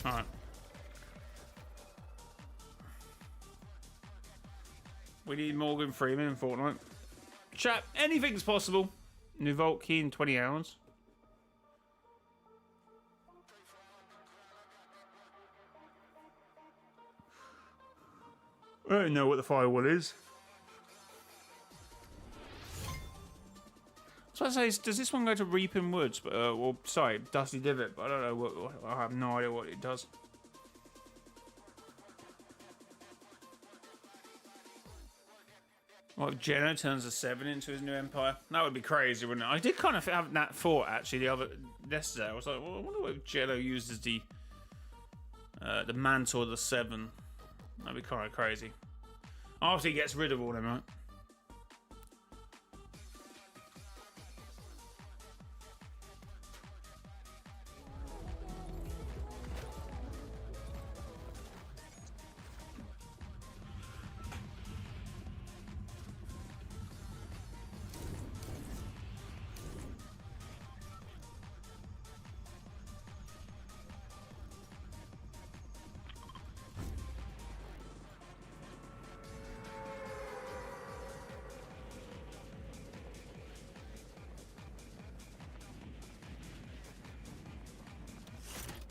A: Alright. We need Morgan Freeman in Fortnite. Chat, anything's possible. New Vault key in 20 hours. I don't know what the firewall is. So I say, does this one go to Reaping Woods? But well, sorry, Dusty Divot. But I don't know what. I have no idea what it does. What if Jenna turns a 7 into his new empire? That would be crazy, wouldn't it? I did kind of have that thought actually yesterday. I was like, well, I wonder what if Jenna uses the mantle of the 7. That'd be kind of crazy. Obviously, he gets rid of all them, right?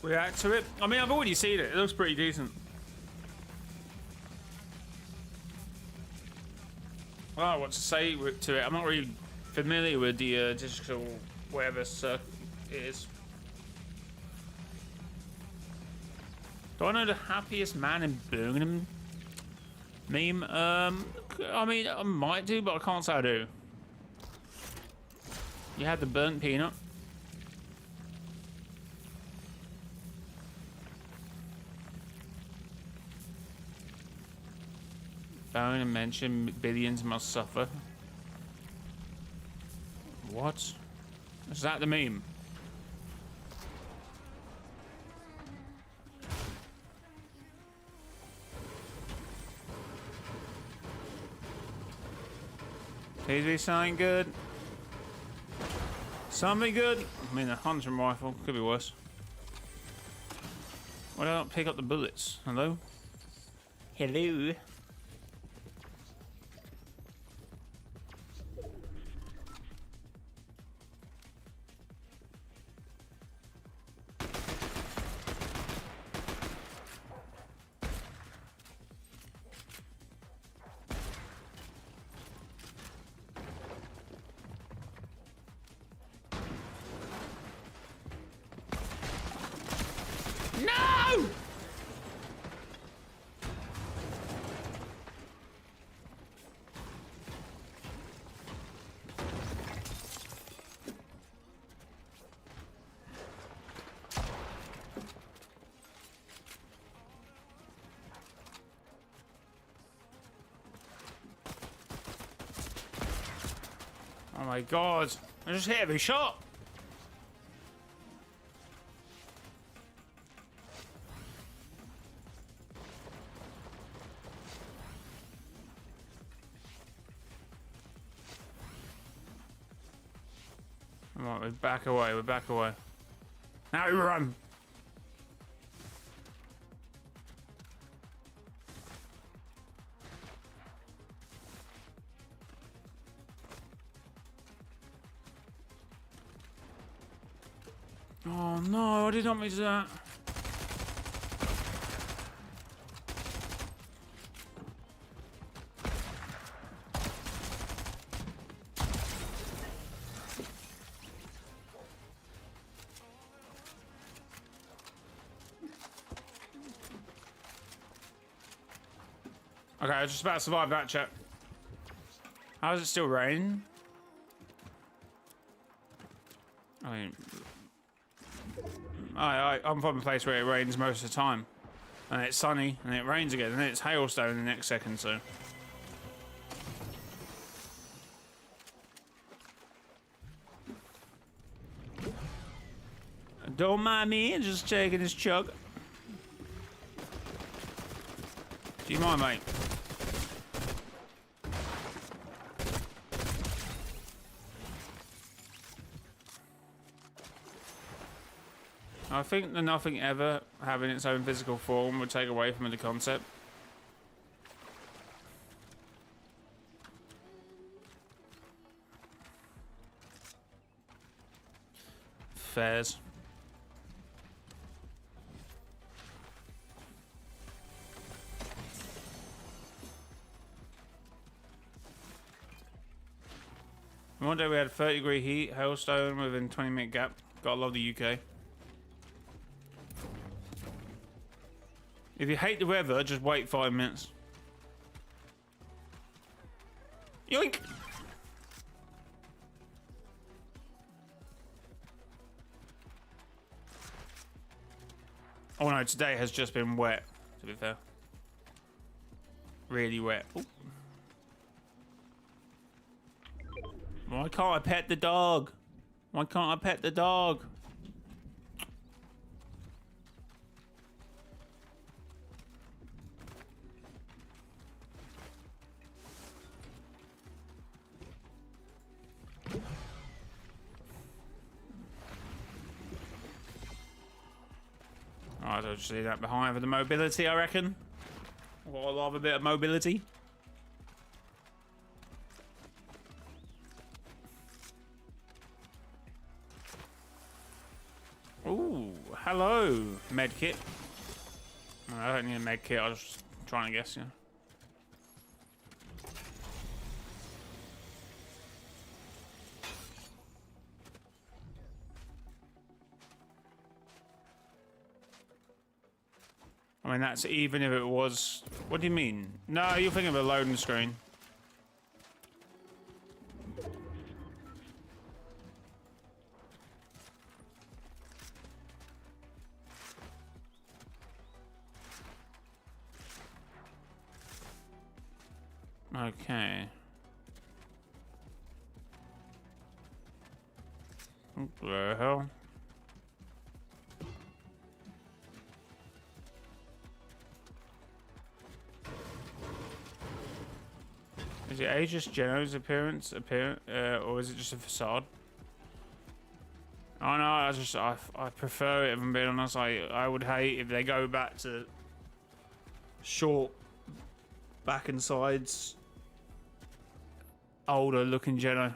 A: React to it. I mean, I've already seen it. It looks pretty decent. I don't know what to say to it. I'm not really familiar with the digital whatever it is. Do I know the happiest man in Birmingham meme? I mean, I might do, but I can't say I do. You had the burnt peanut. Bowing and mention billions must suffer. What? Is that the meme? Please be something good. Something good. I mean, a hunting rifle could be worse. Why don't I not pick up the bullets? Hello? Hello? No! Oh my god. I just hit every shot. Alright, we're back away, we're back away. Now we run. Oh no, I did not mean to do that. Okay, I was just about to survive that, chat. How does it still rain? I mean, I'm from a place where it rains most of the time. And it's sunny, and it rains again, and then it's hailstone the next second, so. Don't mind me, just taking this chug. Do you mind, mate? I think the nothing ever having its own physical form would take away from the concept. Fairs. One day we had 30-degree heat, hailstone within 20-minute gap. Gotta love the UK. If you hate the weather, just wait 5 minutes. Yoink! Oh no, today has just been wet, to be fair. Really wet. Ooh. Why can't I pet the dog? Why can't I pet the dog? Alright, I'll just leave that behind for the mobility, I reckon. Well, I love a bit of mobility. Ooh, hello, medkit. I don't need a medkit, I was just trying to guess, yeah. I mean, that's even if it was... What do you mean? No, you're thinking of a loading screen. Okay. What the hell? Is it Aegis Geno's appearance, or is it just a facade? Oh no, I prefer it, if I'm being honest. I would hate if they go back to short back and sides, older looking Geno.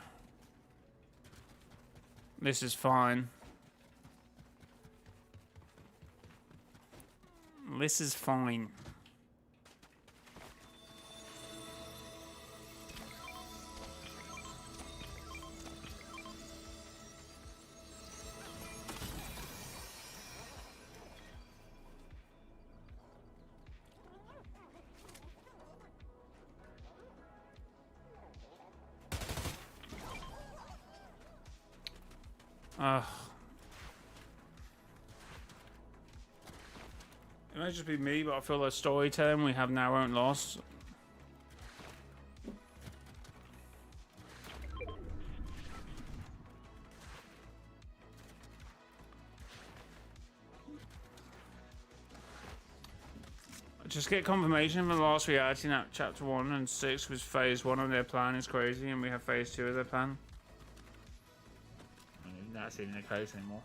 A: This is fine. This is fine. It might just be me, but I feel the storytelling we have now won't last. Just get confirmation from the last reality that chapter 1 and 6 was phase 1 of their plan is crazy, and we have phase 2 of their plan. I mean, that's even the case anymore.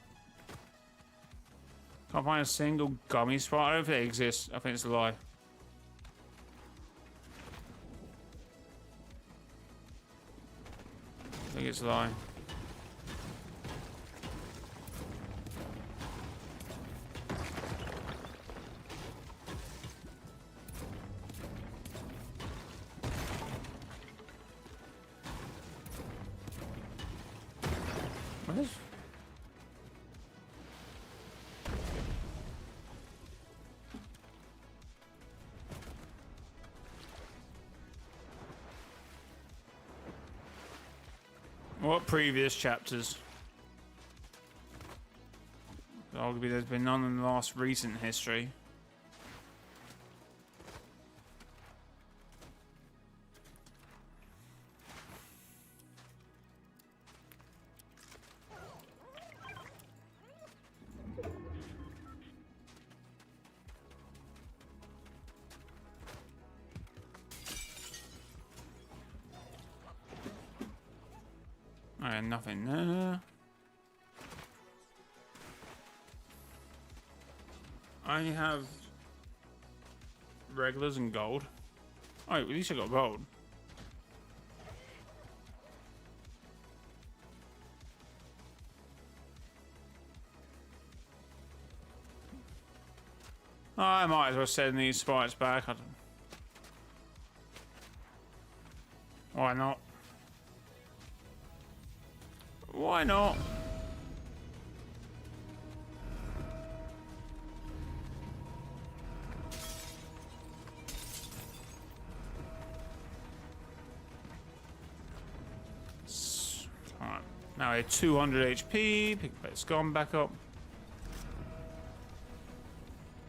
A: Can't find a single gummy Sprite. I don't think it exists. I think it's a lie. I think it's a lie. What is? What previous chapters? Arguably there's been none in the last recent history. Alright, nothing there. I only have regulars and gold. Oh, at least I got gold. Oh, I might as well send these sprites back. I don't... Why not? Why not? Alright, now we're 200 HP. Pick that scum back up.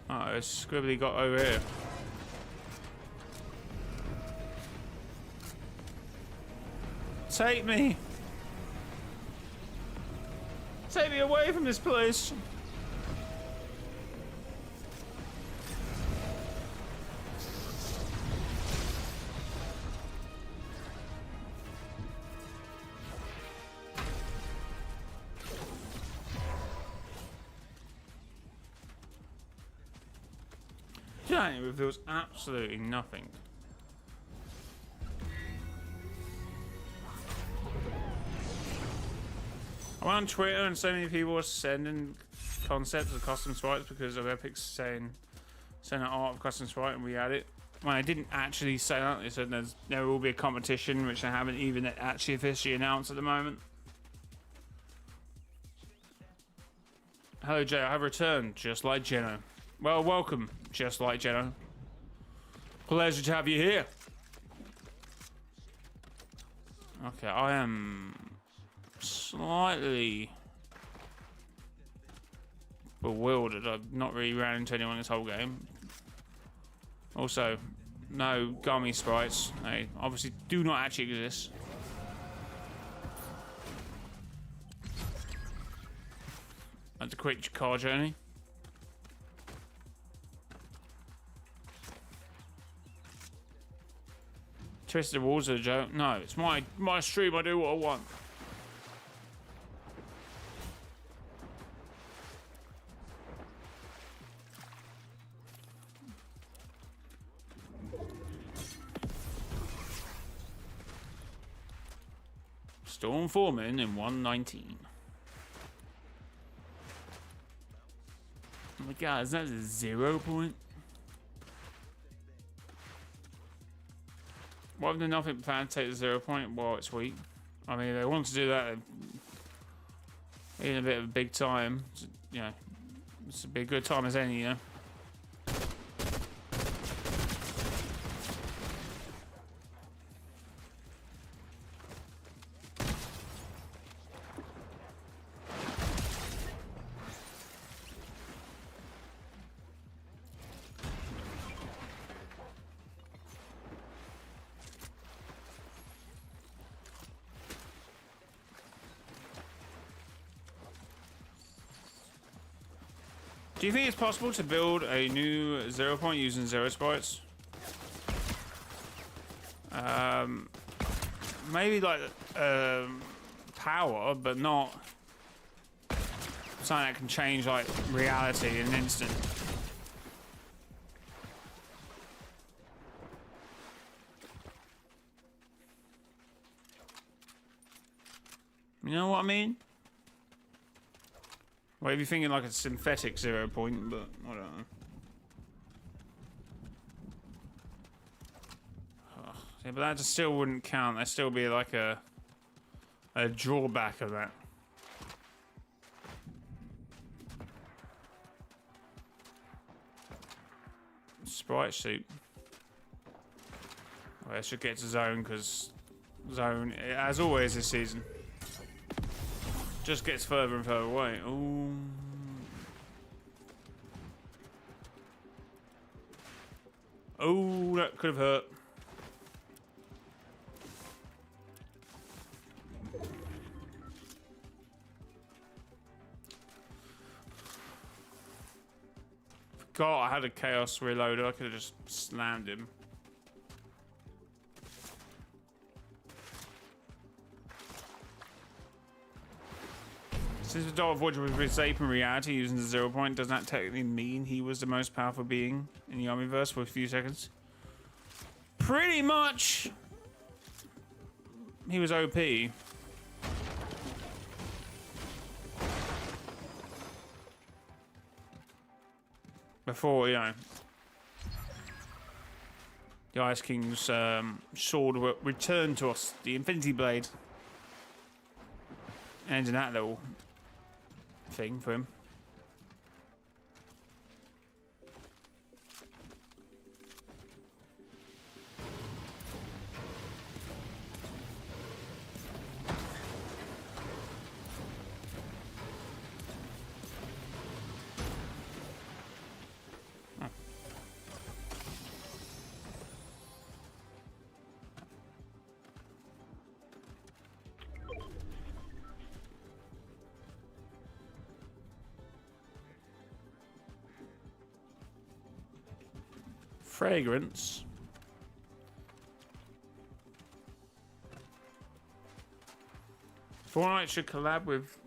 A: Oh, it's scribbly got over here. Take me! Take me away from this place! Yeah, it reveals absolutely nothing. I went on Twitter and so many people were sending concepts of custom sprites because of Epic saying send an art of custom sprite and we had it. Well, I didn't actually say that. They said there will be a competition, which I haven't even actually officially announced at the moment. Hello Jay, I have returned, just like Jeno. Well, welcome, just like Jeno. Pleasure to have you here. Okay, I am slightly bewildered. I've not really ran into anyone this whole game. Also, no gummy sprites. They obviously do not actually exist. That's a quick car journey. Twisted walls are a joke. No, it's my stream. I do what I want. Storm forming in 119. Oh my god, is that a 0 point? Why have they nothing planned to take the 0 point while it's weak? I mean, if they want to do that in a bit of a big time. You know, it's a be a good time as any, you know. Do you think it's possible to build a new 0 point using 0 sprites? Maybe like power, but not something that can change like reality in an instant. You know what I mean? Well, if you're thinking like a synthetic 0 point, but I don't know. Oh, yeah, but that just still wouldn't count. There'd still be like a drawback of that. Sprite suit. Well, I should get to zone because zone, as always this season, just gets further and further away. Ooh. Oh, that could have hurt. God, I had a chaos reloader. I could have just slammed him. Since the Dark Voyager was escaping reality using the 0 point, doesn't that technically mean he was the most powerful being in the Omniverse for a few seconds? Pretty much. He was OP. Before, you know, the Ice King's sword returned to us, the Infinity Blade. Ending that little thing for him. Fragrance. Fortnite should collab with.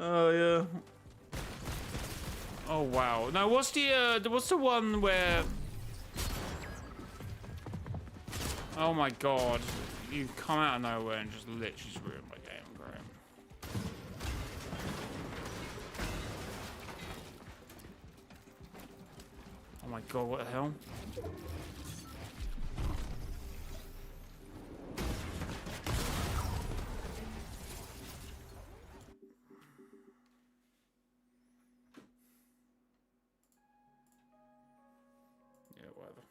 A: Oh yeah. Oh wow. Now what's the one where? Oh my god! You come out of nowhere and just literally just ruin my game, Graham. Oh my god! What the hell? Yeah, whatever.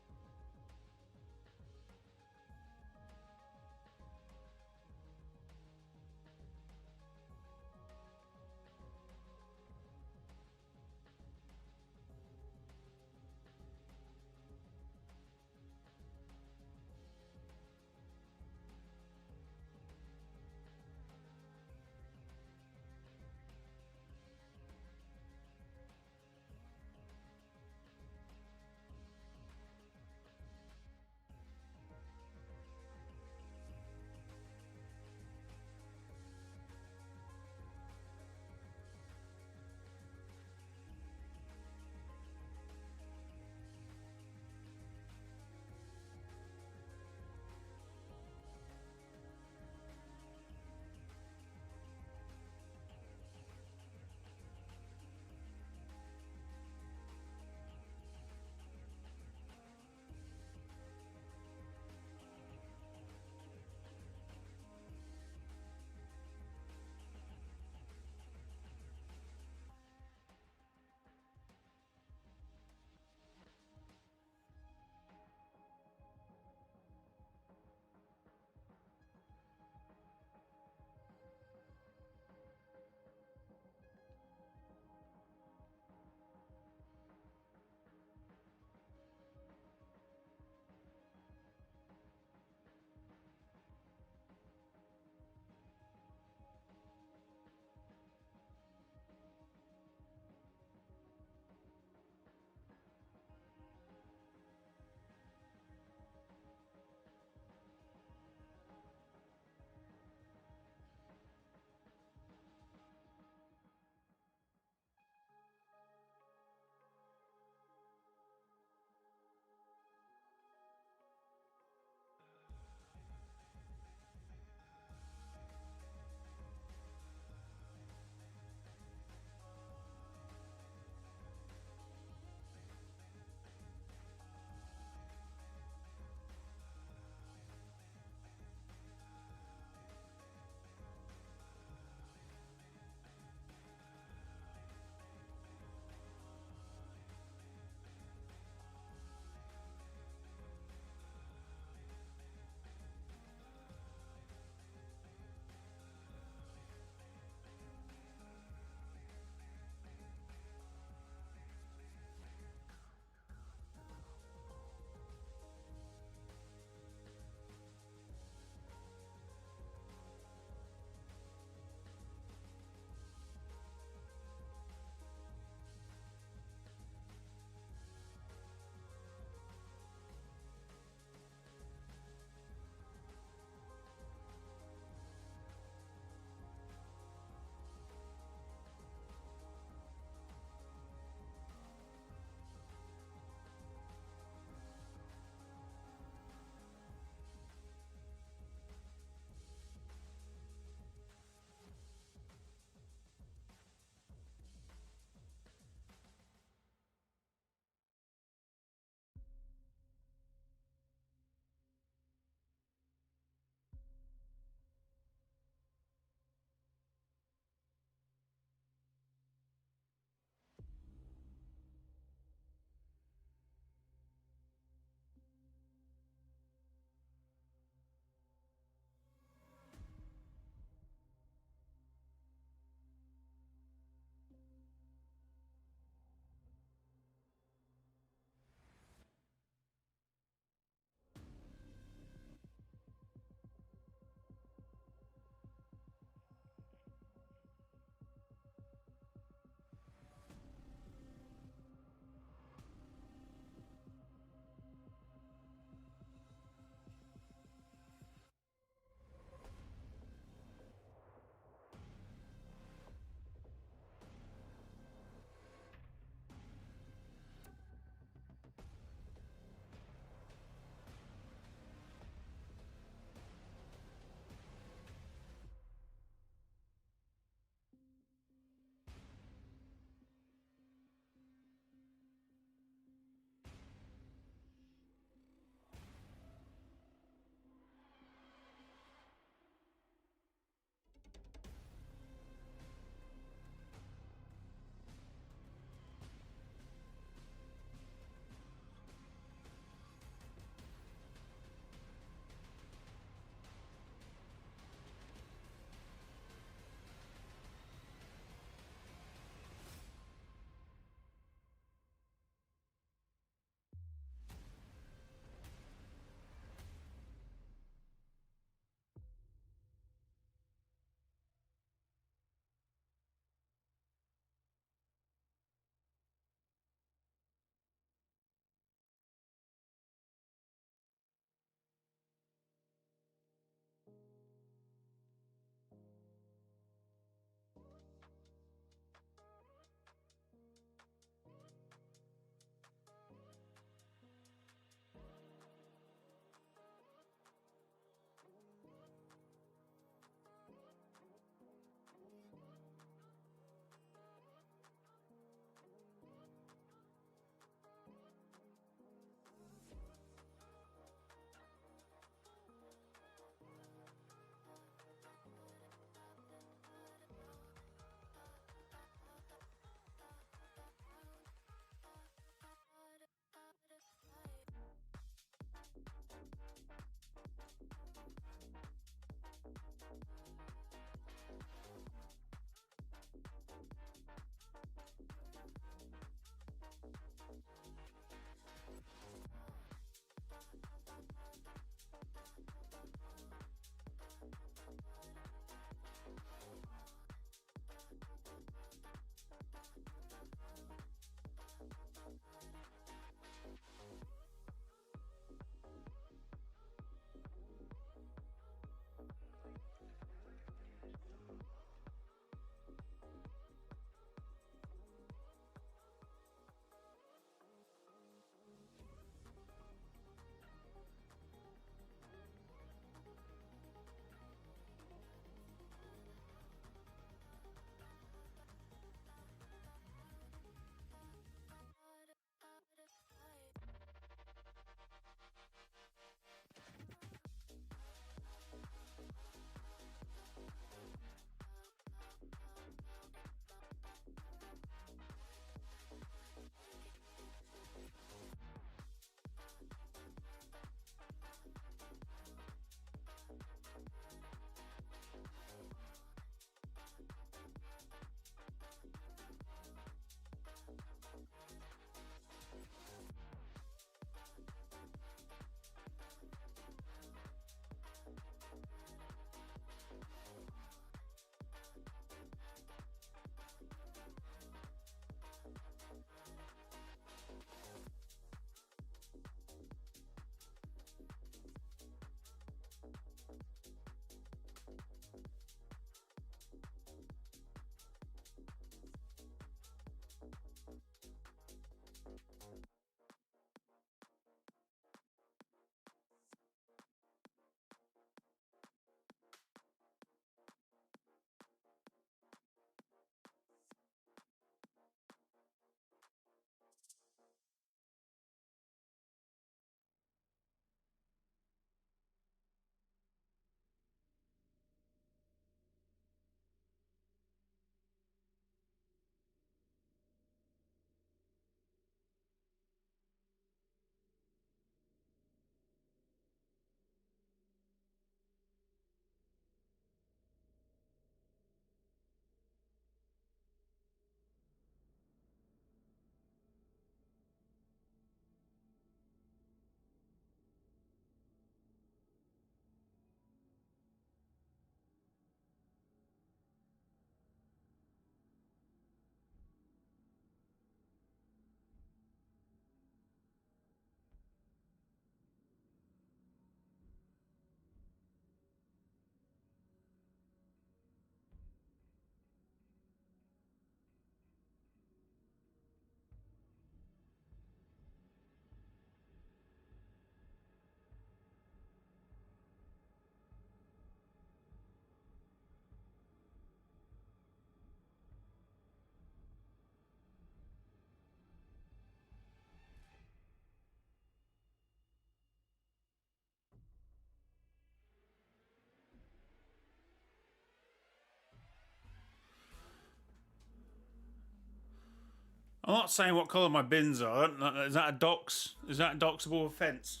A: I'm not saying what colour my bins are. Is that a dox? Is that a doxable offence?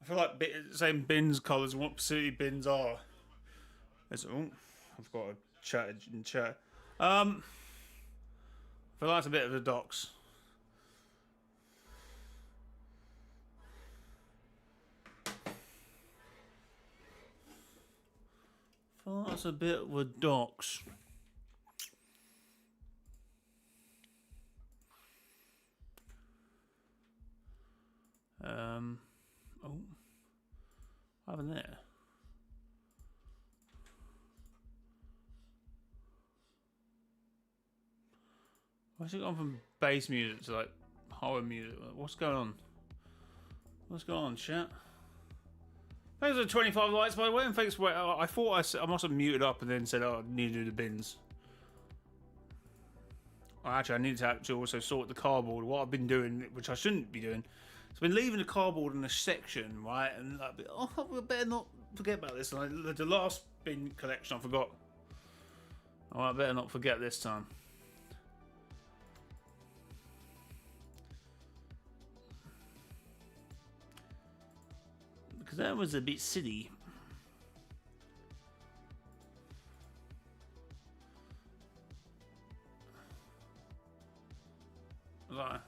A: I feel like saying bins colours and what facility bins are. Oh, I've got a chat in chat. I feel like it's a bit of a dox. I feel like that's a bit of a dox. Oh, what happened there? Why's it gone from bass music to like horror music? What's going on? What's going on, chat? Thanks for the 25 likes, by the way, and thanks for. I thought I must have muted up and then said, "Oh, I need to do the bins." Well, actually, I need to actually also sort the cardboard. What I've been doing, which I shouldn't be doing, I've been leaving the cardboard in a section, right? And I better not forget about this. And the last bin collection, I forgot. Oh, I better not forget this time. Because that was a bit silly. Like,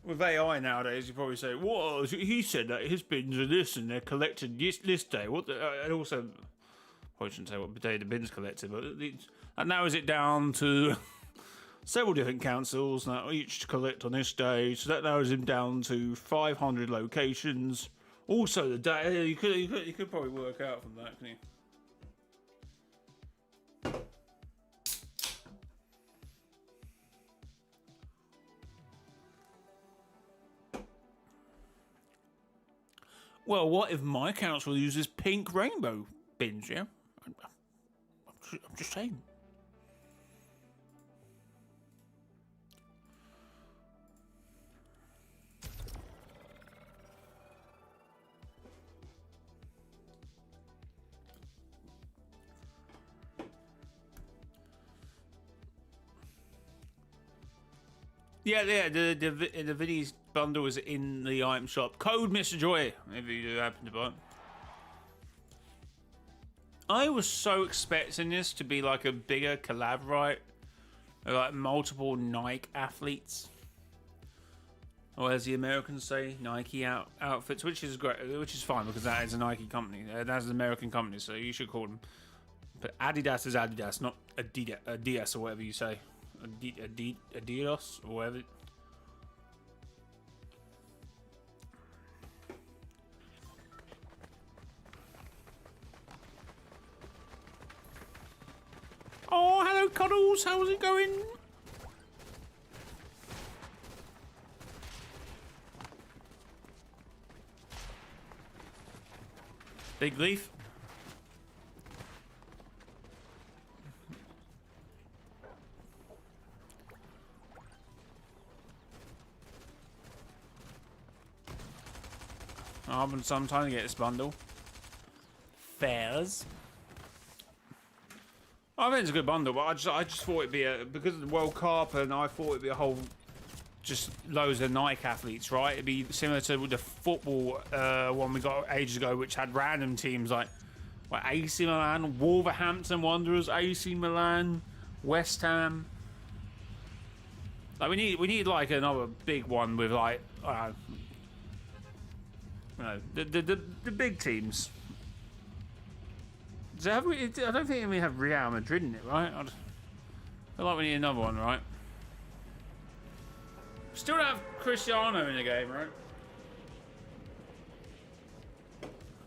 A: with AI nowadays, you probably say, "Whoa, he said that his bins are this and they're collected this day." What? And also, probably shouldn't say what day the bins collected, but that narrows it down to several different councils that each collect on this day. So that narrows him down to 500 locations. Also, the day you could probably work out from that, couldn't you? Well, what if my council uses pink rainbow bins, yeah? I'm just saying. Yeah, the Vinny's bundle is in the item shop. Code Mr. Joy, if you happen to buy it. I was so expecting this to be like a bigger collab, right? Like multiple Nike athletes. Or as the Americans say, Nike outfits, which is great, which is fine because that is a Nike company. That's an American company, so you should call them. But Adidas is Adidas, not Adidas or whatever you say. Adidas or whatever. Oh, hello, Cuddles. How's it going? Big Leaf. I've been some time to get this bundle. Fairs. I think it's a good bundle, but I just thought it'd be because of the World Cup, and I thought it'd be a whole just loads of Nike athletes, right? It'd be similar to the football one we got ages ago, which had random teams like AC Milan, Wolverhampton Wanderers, AC Milan, West Ham. Like we need like another big one with like the big teams. I don't think we have Real Madrid in it, right? I feel like we need another one, right? Still don't have Cristiano in the game, right?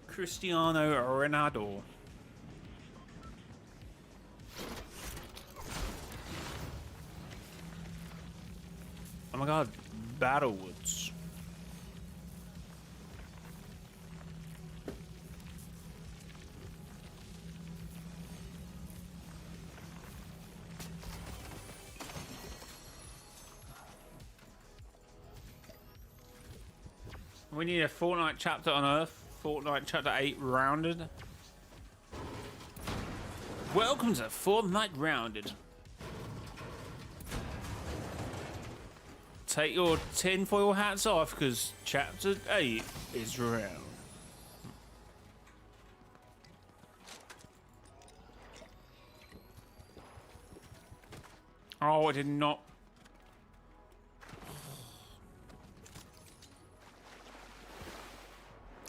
A: Cristiano Ronaldo. Oh my god, Battlewoods. We need a Fortnite chapter on Earth. Fortnite chapter 8 rounded. Welcome to Fortnite rounded. take your tinfoil hats off, because chapter 8 is around. Oh, I did not.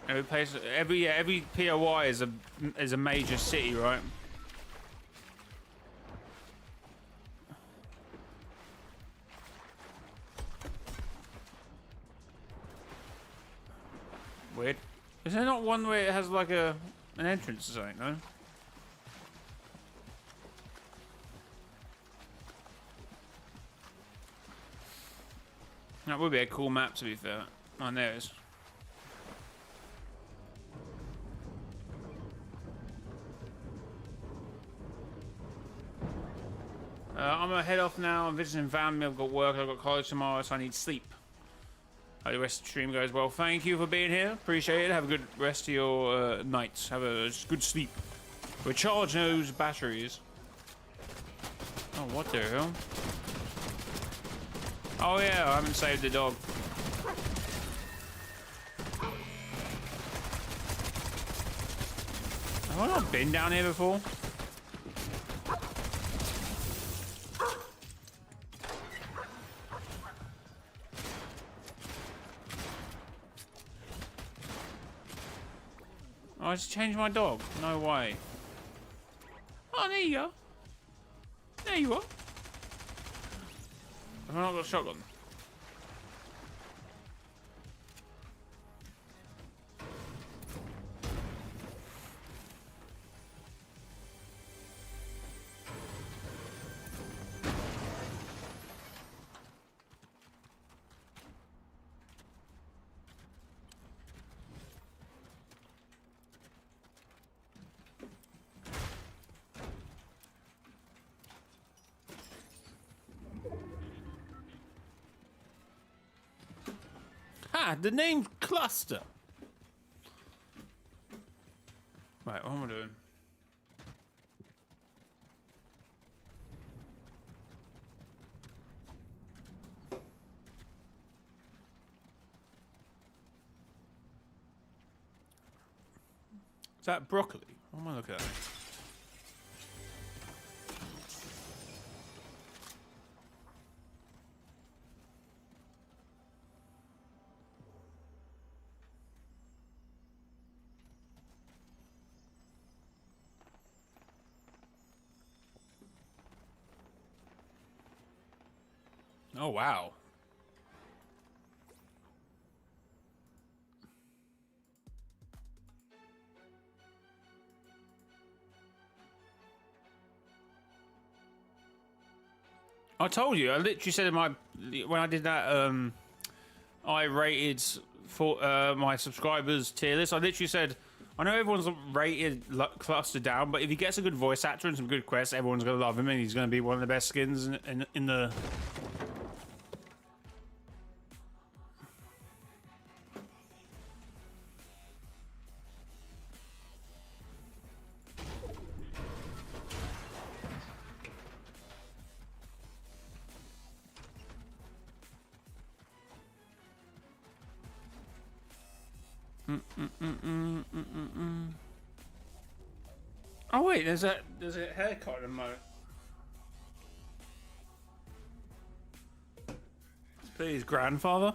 A: Every place, every POI is a major city, right? Weird. Is there not one where it has like an entrance or something, no? That would be a cool map, to be fair. Oh, there it is. I'm gonna head off now. I'm visiting family. I've got work. I've got college tomorrow, so I need sleep. Hope the rest of the stream goes well. Thank you for being here. Appreciate it. Have a good rest of your night. Have a good sleep. Recharge those batteries. Oh, what the hell? Oh yeah, I haven't saved the dog. Have I not been down here before? I just changed my dog. No way. Oh, there you go. There you are. Have I not got a shotgun? Ah, the name Cluster. Right, what am I doing? Is that broccoli? What am I looking at? Oh, wow. I told you, I literally said in my, when I did that, I rated for my subscribers tier list, I literally said, I know everyone's rated Cluster down, but if he gets a good voice actor and some good quests, everyone's going to love him and he's going to be one of the best skins in the... Oh wait, there's a haircut in the moment. Please, grandfather.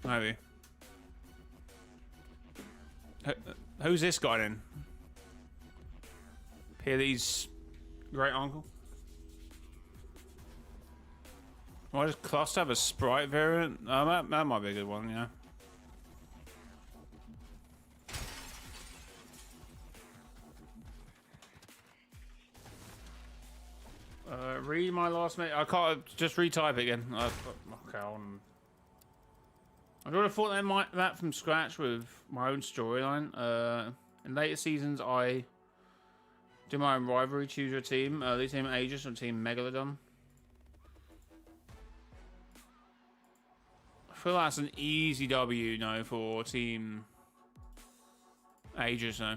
A: Maybe. Who's this guy then? Peely's great uncle. Why does Cluster have a Sprite variant? That might be a good one, yeah. Read my last mate. I can't just retype it again. Okay, I'm going to thought that from scratch with my own storyline. In later seasons, I do my own rivalry. Choose your team. Early team Aegis or team Megalodon. I feel that's an easy W, no, for team Aegis, no.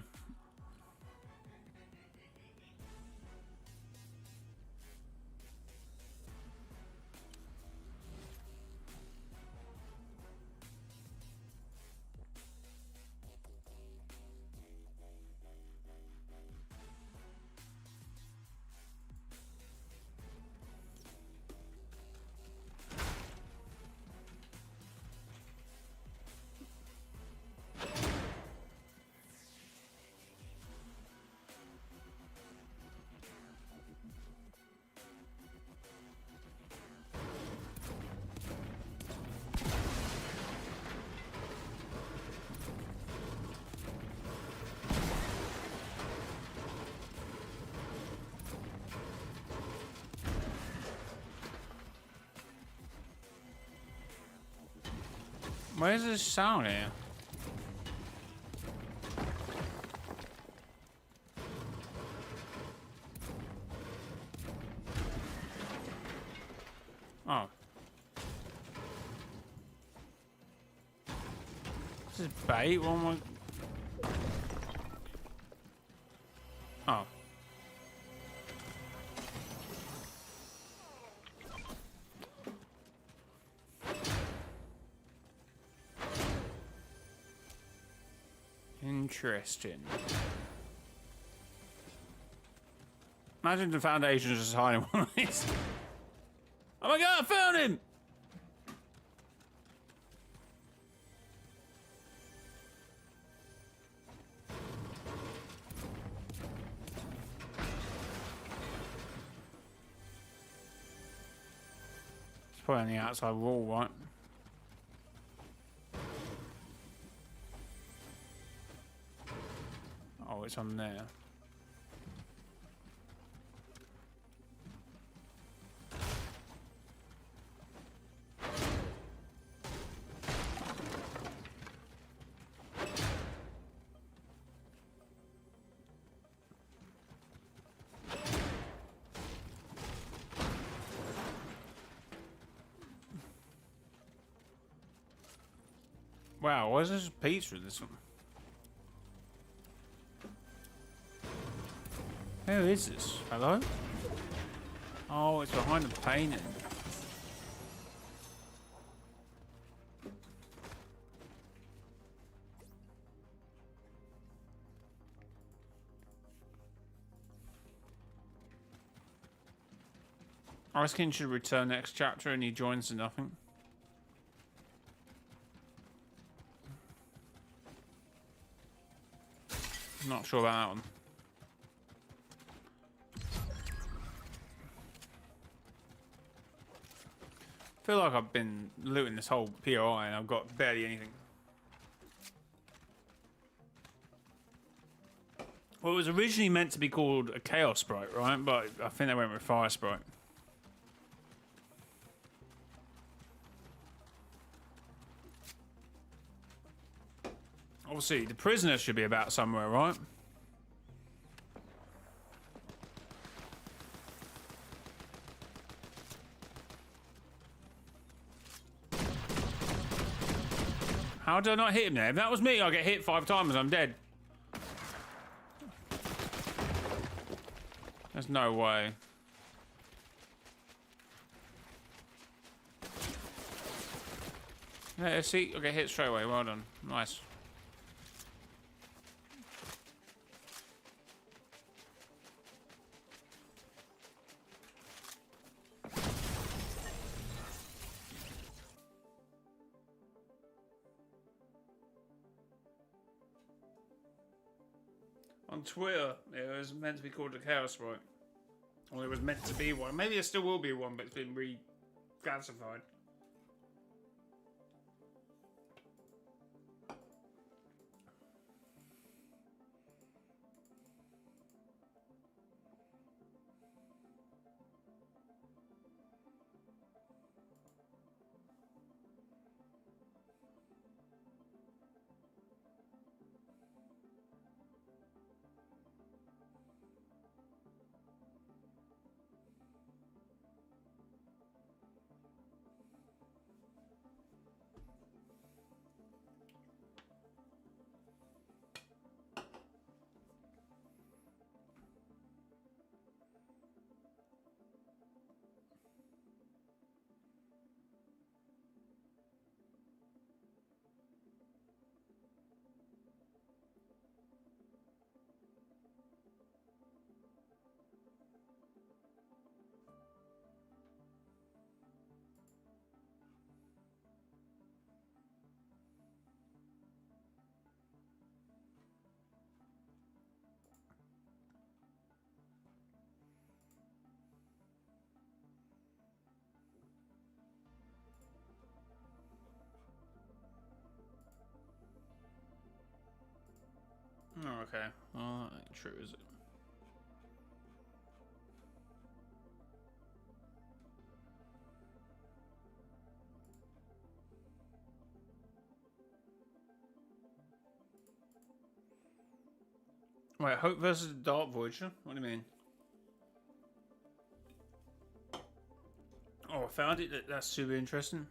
A: Where's this sound here? Oh. This is bait? What am I... Oh. Interesting. Imagine the Foundation is just hiding one of these. Oh my god, I found him! It's probably on the outside wall, right? Oh, it's on there. Wow, why is this pizza this one? Who is this? Hello? Oh, it's behind the painting. Icekin should return next chapter and he joins to nothing. Not sure about that one. I feel like I've been looting this whole POI and I've got barely anything. Well, it was originally meant to be called a Chaos Sprite, right? But I think they went with Fire Sprite. Obviously, the prisoner should be about somewhere, right? How did I not hit him there? If that was me, I'd get hit 5 times and I'm dead. There's no way. Yeah, see, I get hit straight away. Well done. Nice. On Twitter, it was meant to be called a Chaos Sprite. Or it was meant to be one. Maybe there still will be one, but it's been re-classified. Oh, okay. Well, that ain't true, is it? Wait, Hope versus the Dark Voyager? What do you mean? Oh, I found it. That's super interesting.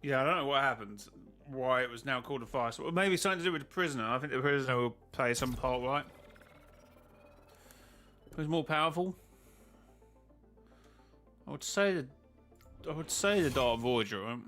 A: Yeah, I don't know what happened. Why it was now called a fire. Well, maybe something to do with the prisoner. I think the prisoner will play some part, right? Who's more powerful? I would say the Dark Voyager, right?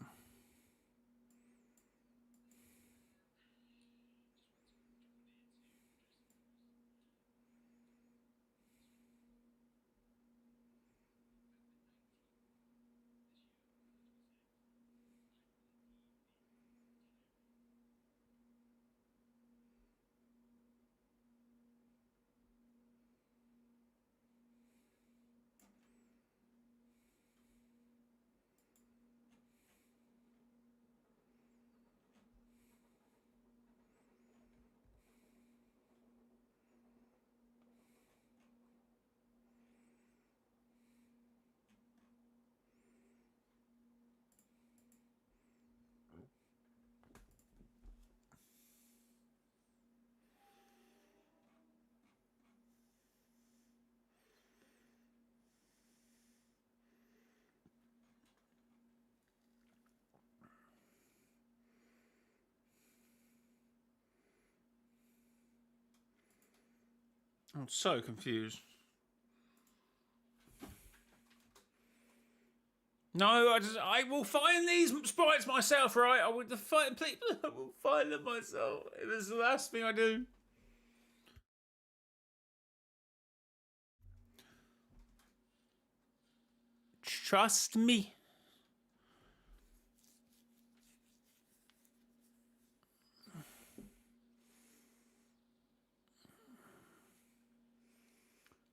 A: I'm so confused. No, I will find these sprites myself, right? I will find people. I will find them myself. It is the last thing I do. Trust me.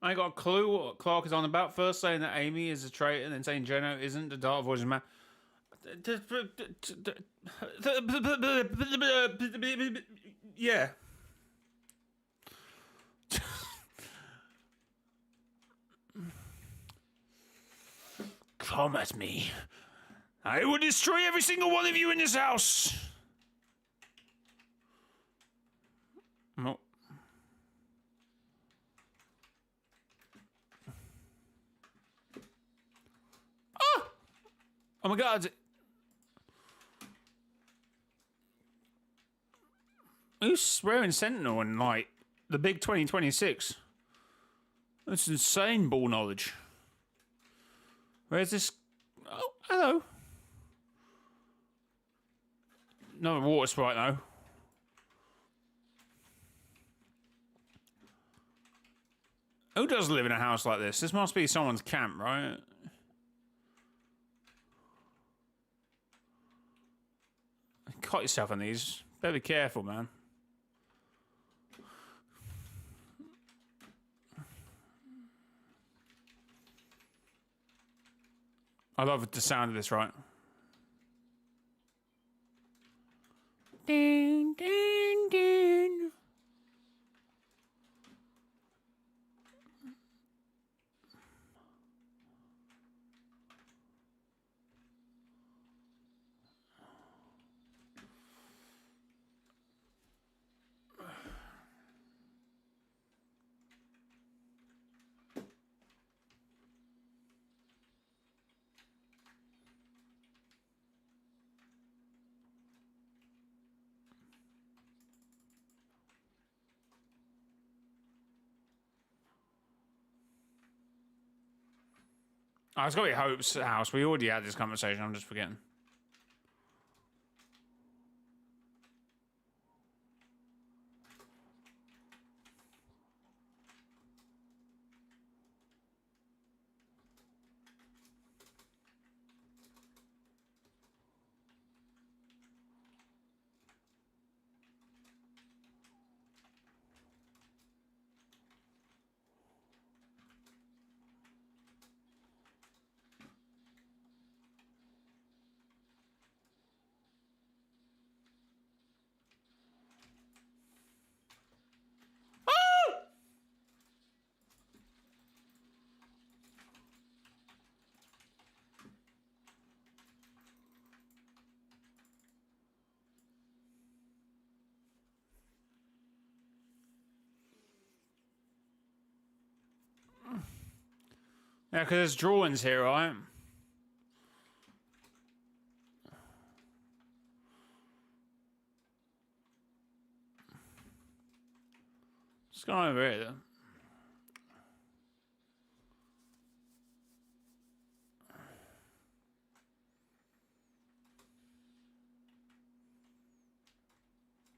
A: I ain't got a clue what Clark is on about. First saying that Amy is a traitor, and then saying Jeno isn't the Dark Voyager man. Yeah. Come at me. I will destroy every single one of you in this house. No. Ah! Oh my god. Who's swearing Sentinel in, like, the big 2026? That's insane ball knowledge. Where's this? Oh, hello. No water sprite, though. Who does live in a house like this? This must be someone's camp, right? Cut yourself on these. Better be careful, man. I love the sound of this, right? Ding, ding, ding. Oh, it's got to be Hope's house. We already had this conversation. I'm just forgetting. Yeah, because there's drawings here, right? What's going on over here, then?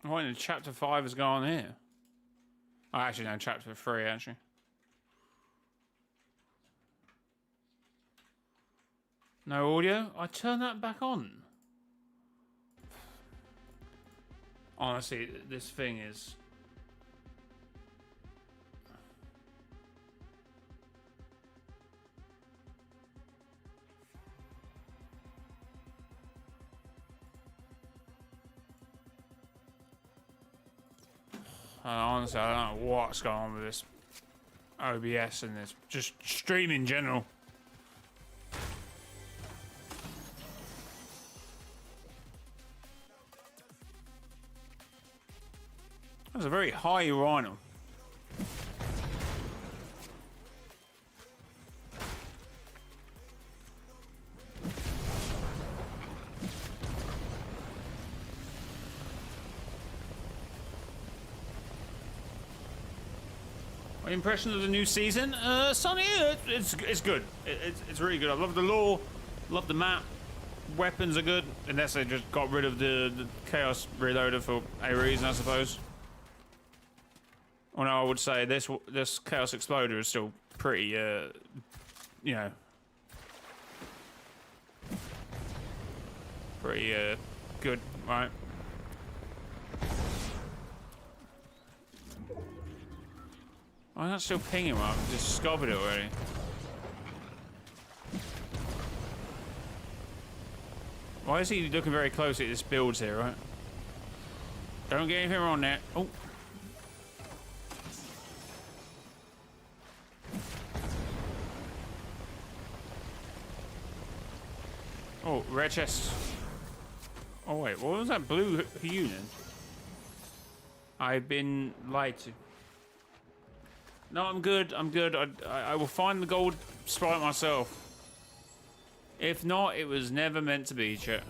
A: What in chapter 5 is going on here? Oh, actually, no, chapter 3, actually. No audio? I turn that back on. Honestly, this thing is... honestly, I don't know what's going on with this OBS and this just stream in general. That's a very high urinal. My impression of the new season, Sonny, it's good. It's really good. I love the lore, love the map. Weapons are good, unless they just got rid of the Chaos Reloader for a reason, I suppose. Well, no, I would say this Chaos Exploder is still pretty, you know, pretty good, right? Why not still pinging him? I've just discovered it already. Why is he looking very closely at this builds here, right? Don't get anything wrong there. Oh. Oh, red chest. Oh wait, what was that blue unit? I've been lied to. No, I'm good. I'm good. I will find the gold Sprite myself. If not, it was never meant to be, chat.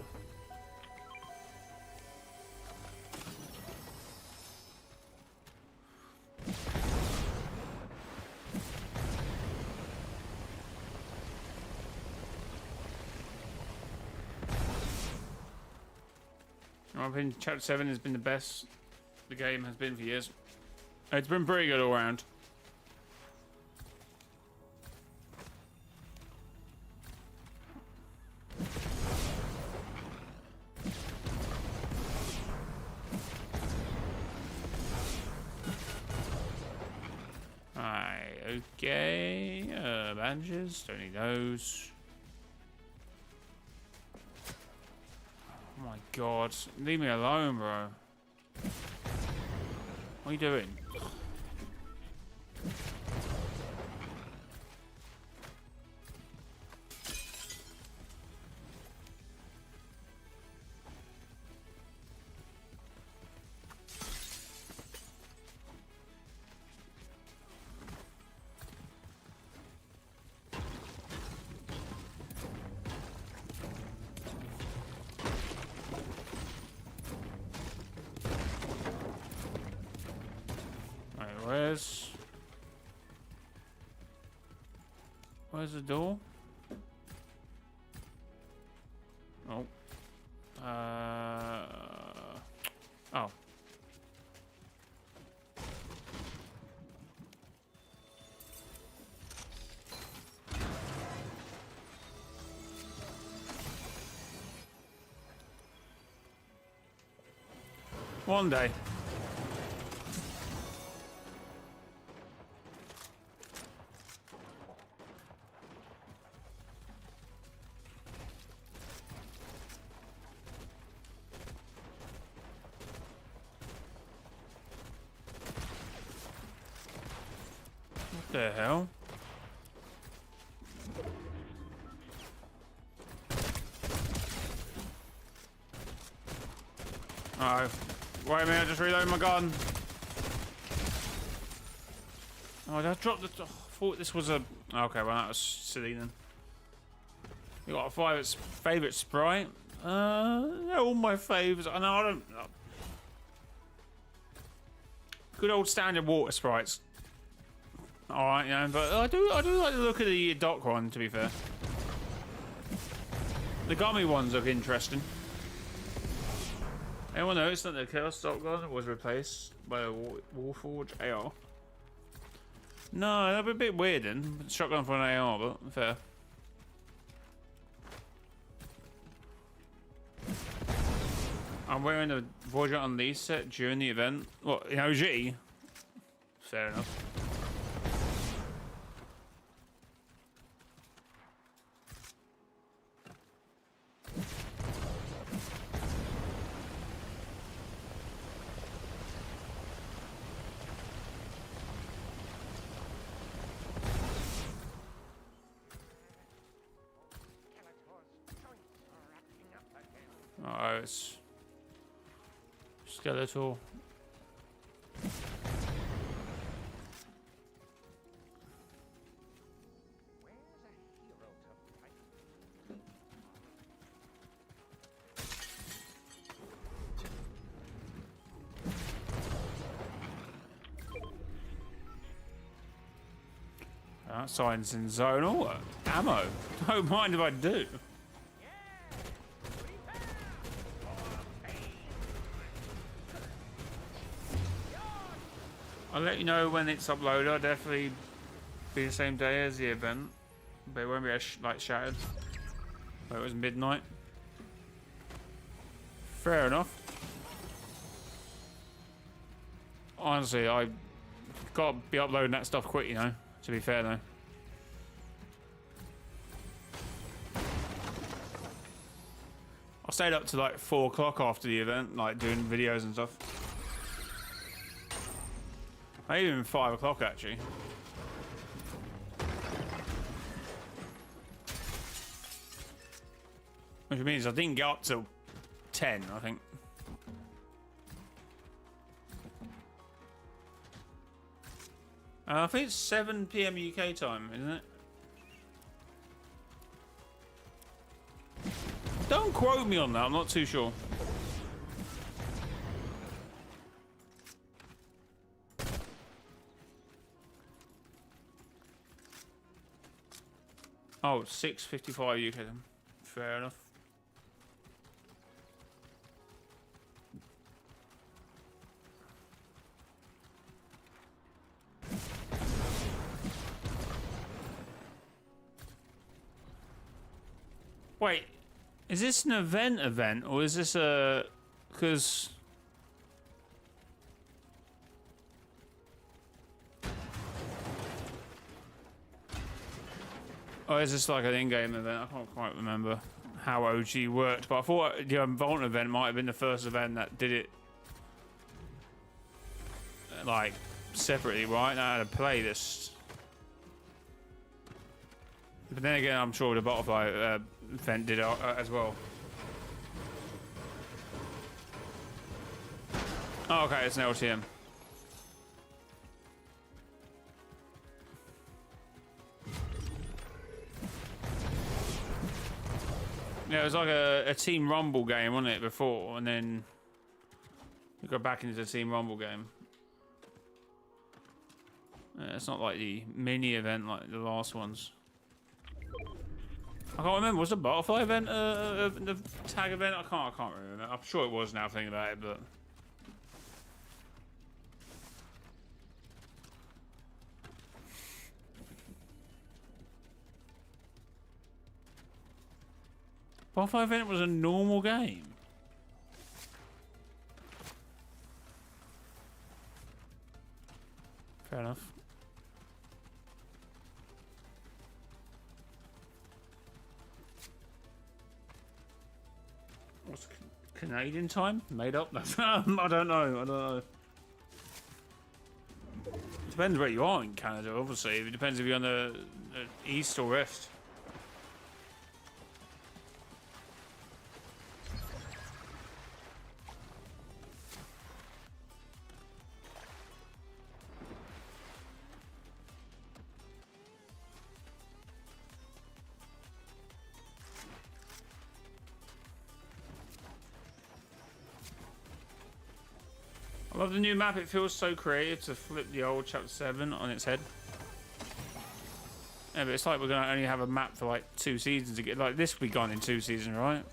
A: In my opinion, chapter 7 has been the best the game has been for years. It's been pretty good all around. Okay, bandages, don't need those. Oh my god, leave me alone, bro. What are you doing? Where's the door? Oh. Oh. One day. What the hell? Oh, wait a minute, I just reloaded my gun. Oh, I dropped the. I thought this was a Okay, well that was silly then. You got a favourite Sprite? They're all my favourites. I know I don't. Good old standard water Sprites. Alright, yeah, but I do like the look of the dock one, to be fair. The gummy ones look interesting. Anyone notice that the Chaos Shotgun was replaced by a Warforged AR? No, that'd be a bit weird then. Shotgun for an AR, but fair. I'm wearing the Voyager Unleashed set during the event. What, in OG? Fair enough. Oh, it's skeletal. That sign's in zone. Oh, ammo. Don't mind if I do. I'll let you know when it's uploaded. I'll definitely be the same day as the event, but it won't be like shattered. But it was midnight. Fair enough. Honestly, I got to be uploading that stuff quick, you know. To be fair, though. I stayed up to like 4 o'clock after the event, like doing videos and stuff. Maybe even 5 o'clock actually. Which means I didn't get up till 10, I think. I think it's 7 PM UK time, isn't it? Don't quote me on that, I'm not too sure. Oh, 6:55 UK then. Fair enough. Wait, is this an event, or is this a... Because... Oh, is this like an in-game event? I can't quite remember how OG worked, but I thought the Vault event might have been the first event that did it like separately, right? That had a playlist. But then again, I'm sure the Butterfly event did it as well. Oh, okay, it's an LTM. Yeah, it was like a Team Rumble game, wasn't it, before? And then you go back into the Team Rumble game. Yeah, it's not like the mini event like the last ones. I can't remember. Was the Butterfly event the tag event? I can't remember. I'm sure it was now thinking about it, but... Butterfly event was a normal game. Fair enough. What's Canadian time? Made up? I don't know. Depends where you are in Canada, obviously. It depends if you're on the east or west. I love the new map. It feels so creative to flip the old chapter 7 on its head. Yeah, but it's like we're gonna only have a map for like 2 seasons to get. Like this will be gone in 2 seasons, right?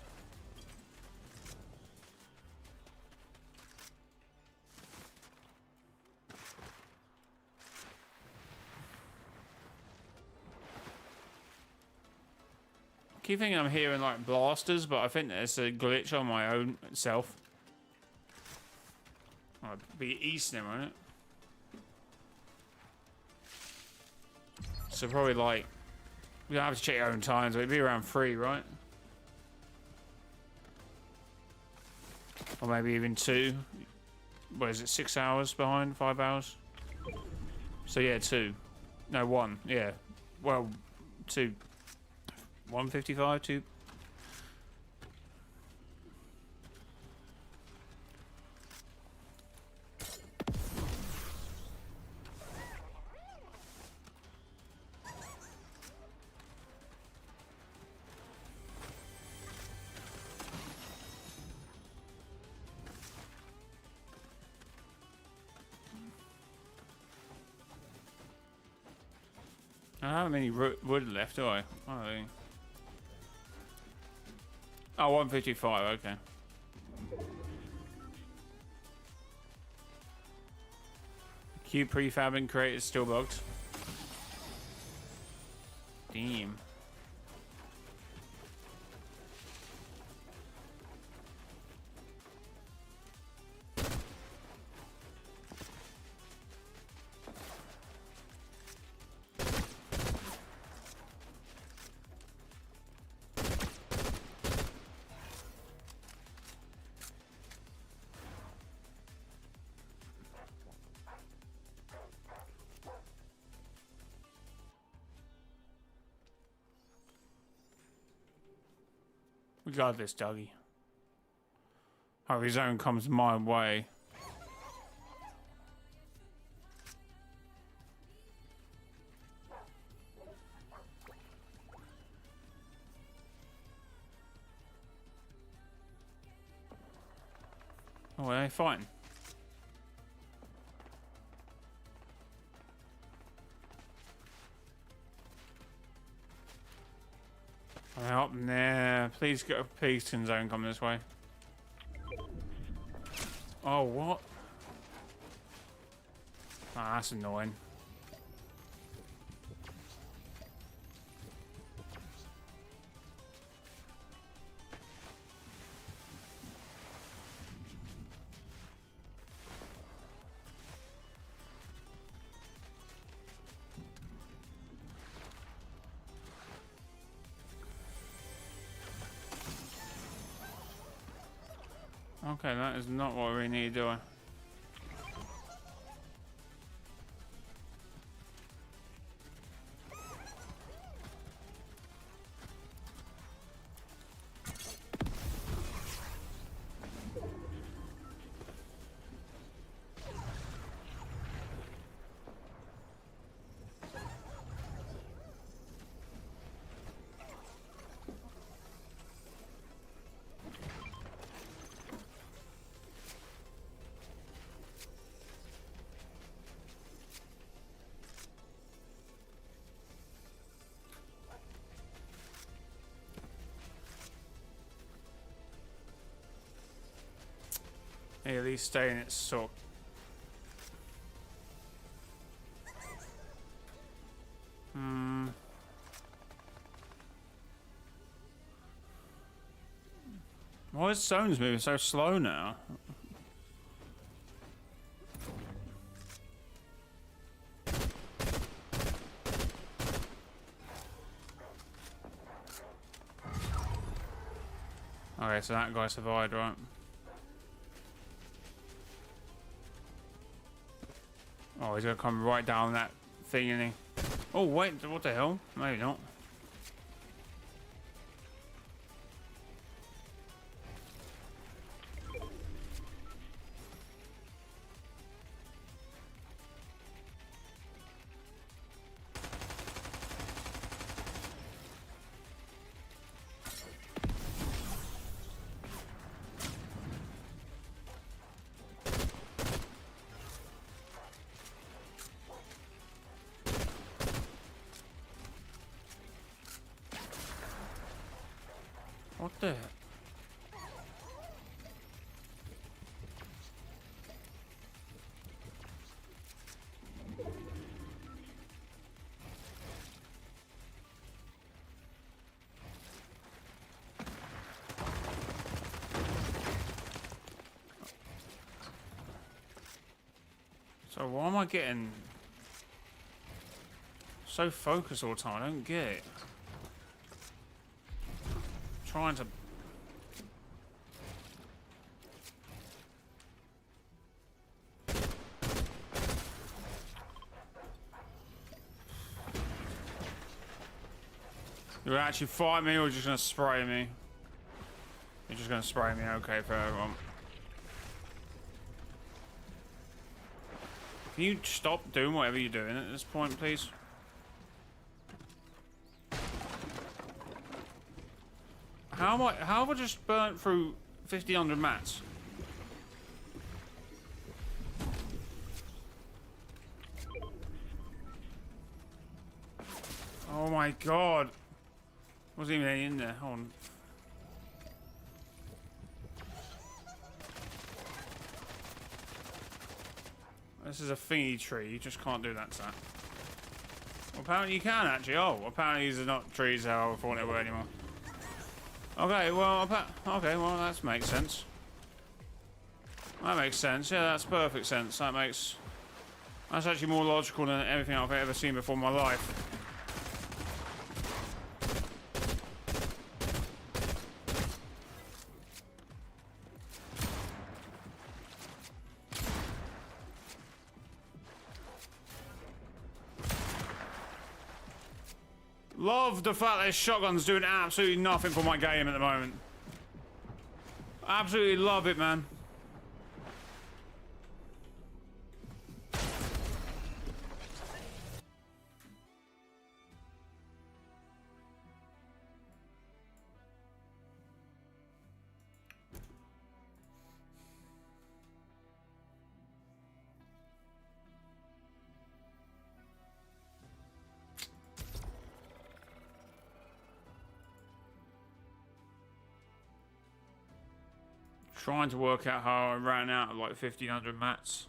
A: I keep thinking I'm hearing like blasters, but I think there's a glitch on my own self. Oh, it'd be east then, won't it? So probably like we don't have to check our own times, but it'd be around 3, right? Or maybe even 2. What is it? 6 hours behind? 5 hours? So yeah, 2. No, 1. Yeah. Well, 2. 155, 2. I don't have any wood left, do I? Oh, oh, 155, okay. Q prefab and crate is still bugged. Damn. We got this, Dougie. Oh, his own comes my way. Oh, are they fighting? Up there. Please go. Please, Tin Zone, come this way. Oh, what? Ah, that's annoying. Okay, that is not what we need, do I? Hey, at least stay in its sock. Why is zones moving so slow now? Okay, so that guy survived, right? Oh, he's gonna come right down that thing, isn't he? Oh, wait, what the hell? Maybe not. What the? So why am I getting so focused all the time? I don't get it. Trying to. You're actually fighting me, or you're just gonna spray me? You're just gonna spray me, okay, fair one. Can you stop doing whatever you're doing at this point, please? How have I just burnt through 1,500 mats? Oh my god. Wasn't even any in there. Hold on. This is a thingy tree. You just can't do that to that. Well, apparently you can actually. Oh, apparently these are not trees how I thought they were anymore. Okay, well, okay, well, that makes sense. That makes sense. Yeah, that's perfect sense. That's actually more logical than anything I've ever seen before in my life. Love the fact that this shotgun's doing absolutely nothing for my game at the moment. Absolutely love it, man. Trying to work out how I ran out of like 1,500 mats.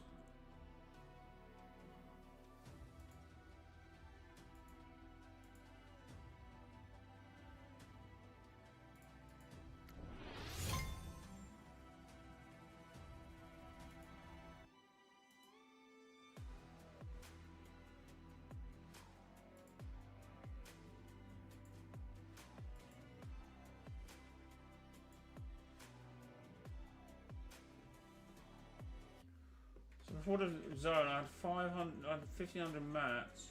A: Before the zone, I had 1,500 mats.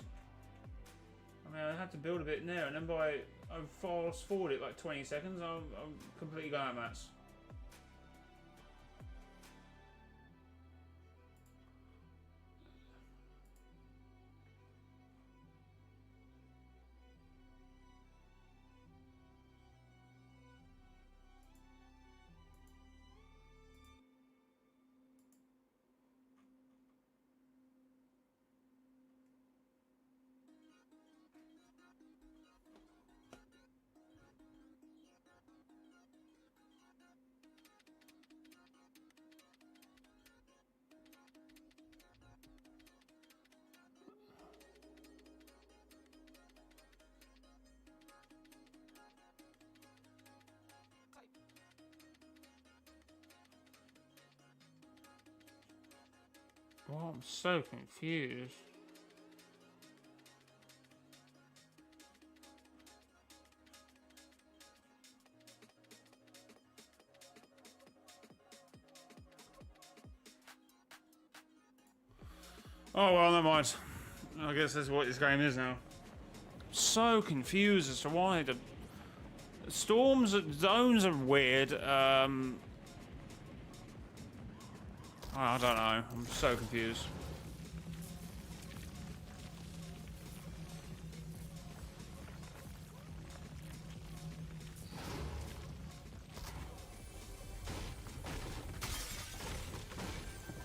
A: I mean, I had to build a bit in there, and then I fast forward it like 20 seconds, I'm completely going out of mats. Oh, I'm so confused. Oh well, never mind. I guess that's what this game is now. So confused as to why the storms, zones are weird. I don't know. I'm so confused.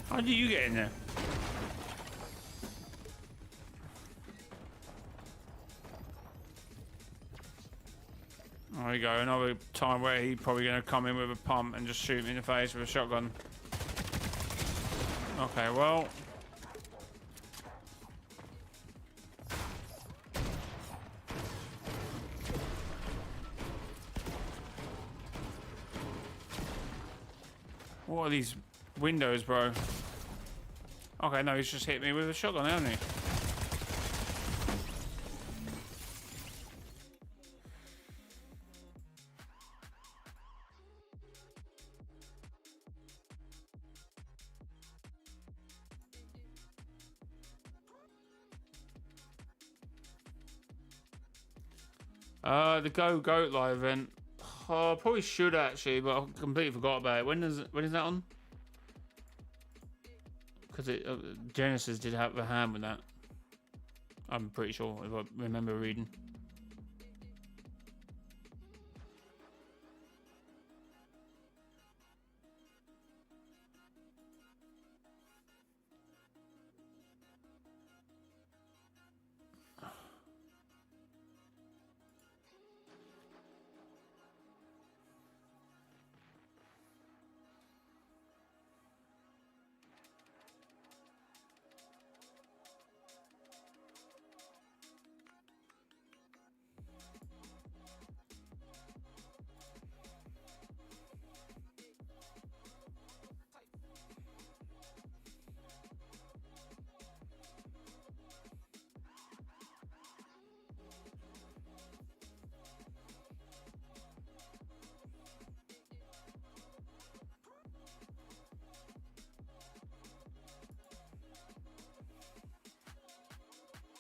A: How did you get in there? There we go. Another time where he's probably going to come in with a pump and just shoot me in the face with a shotgun. Okay, well. What are these windows, bro? Okay, no, he's just hit me with a shotgun, hasn't he? The Go Goat live event. Oh, I probably should actually, but I completely forgot about it. When is that on? Because Genesis did have a hand with that. I'm pretty sure if I remember reading.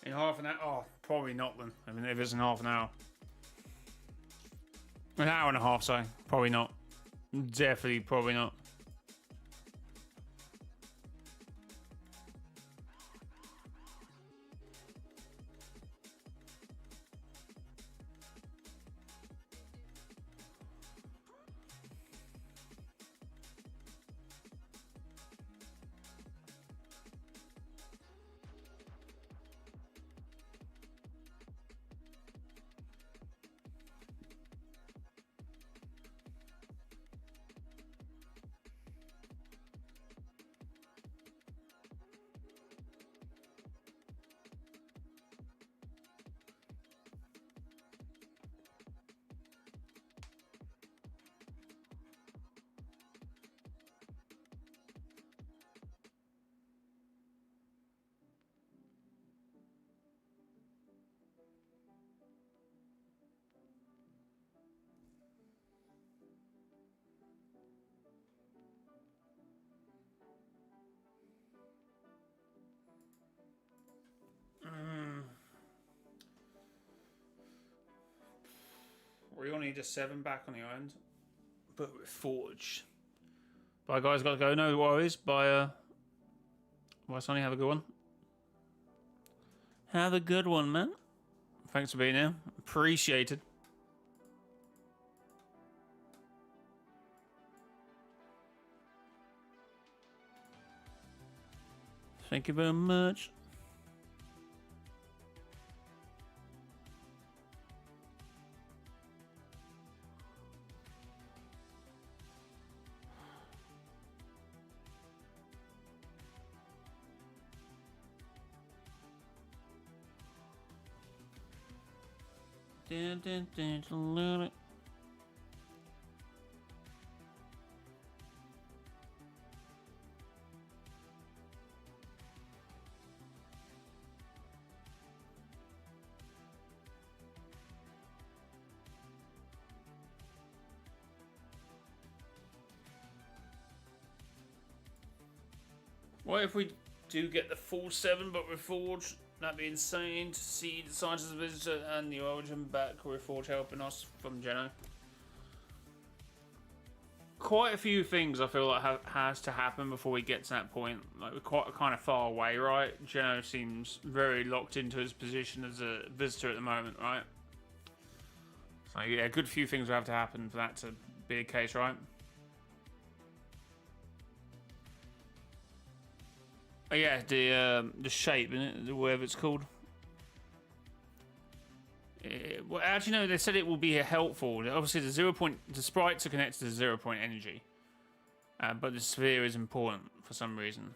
A: In half an hour? Oh, probably not then. I mean, if it's in half an hour. An hour and a half, sorry. Probably not. Definitely, probably not. We only need a 7 back on the island. But we're forged. Bye guys, gotta go. No worries. Bye Sonny, have a good one. Have a good one, man. Thanks for being here. Appreciated. Thank you very much. What if we do get the full 7 but we're forged? That'd be insane to see the Science as a Visitor and the Origin back with Forge helping us from Geno. Quite a few things I feel like has to happen before we get to that point. Like, we're quite kind of far away, right? Geno seems very locked into his position as a visitor at the moment, right? So yeah, a good few things will have to happen for that to be a case, right? Oh yeah, the shape, isn't it? Whatever it's called. Well, actually, no. They said it will be helpful. Obviously, the sprites are connected to the 0 point energy, but the sphere is important for some reason.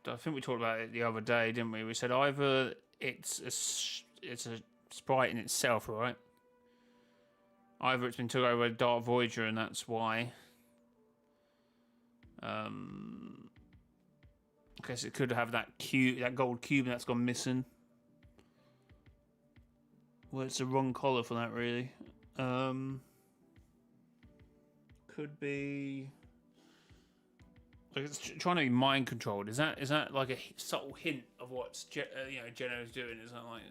A: I think we talked about it the other day, didn't we? We said either it's a sprite in itself, right? Either it's been took over by Dark Voyager, and that's why. I guess it could have that cube, that gold cube that's gone missing. Well, it's the wrong color for that, really. Could be like it's trying to be mind controlled. Is that like a subtle hint of what Geno's doing? Is that like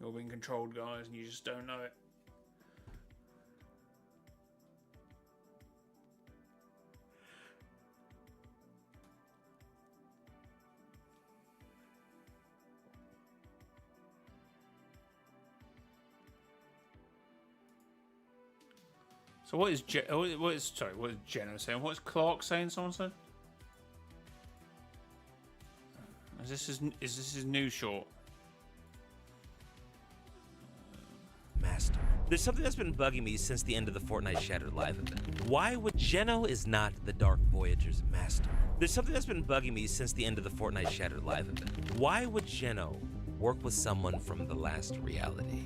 A: you're being controlled, guys, and you just don't know it? So what is Geno saying? What is Clark saying? Someone said. Is this his new short?
B: Master. There's something that's been bugging me since the end of the Fortnite Shattered Live event. Why would Geno is not the Dark Voyager's master? There's something that's been bugging me since the end of the Fortnite Shattered Live event. Why would Geno work with someone from the last reality?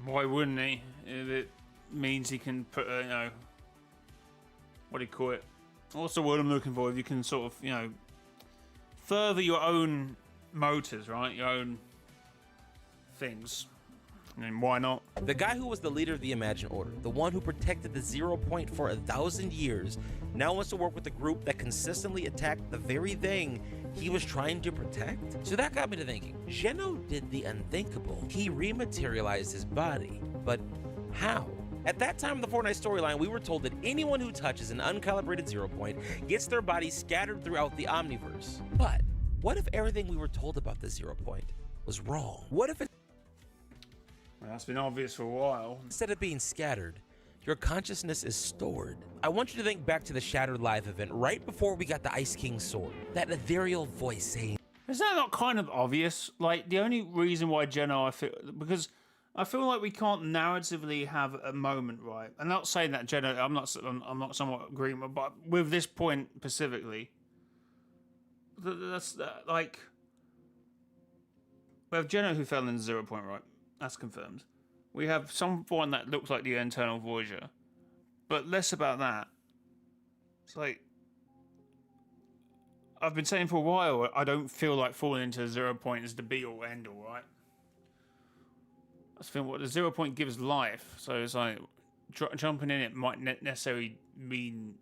A: Why wouldn't he? If it means he can put, what do you call it? What's the word I'm looking for? If you can sort of, further your own motives, right? Your own things. I mean, why not?
B: The guy who was the leader of the Imagined Order, the one who protected the 0 point for 1,000 years, now wants to work with a group that consistently attacked the very thing he was trying to protect? So that got me to thinking, Geno did the unthinkable. He rematerialized his body, but how? At that time in the Fortnite storyline, we were told that anyone who touches an uncalibrated 0 point gets their body scattered throughout the Omniverse. But what if everything we were told about the 0 point was wrong? What if
A: Well, that's been obvious for a while.
B: instead of being scattered, your consciousness is stored? I want you to think back to the Shattered Live event right before we got the Ice King's sword. That ethereal voice saying,
A: Is that not kind of obvious? Like, the only reason why Geno, because I feel like we can't narratively have a moment, right? I'm not saying that Geno, I'm not somewhat agreeing, but with this point specifically, that's like, we have Geno who fell in the 0 point, right? That's confirmed. We have someone that looks like the Eternal Voyager, but less about that. It's like, I've been saying for a while, I don't feel like falling into the 0 point is the be all end all, right? I feel what the 0 point gives life, so it's like jumping in it might necessarily mean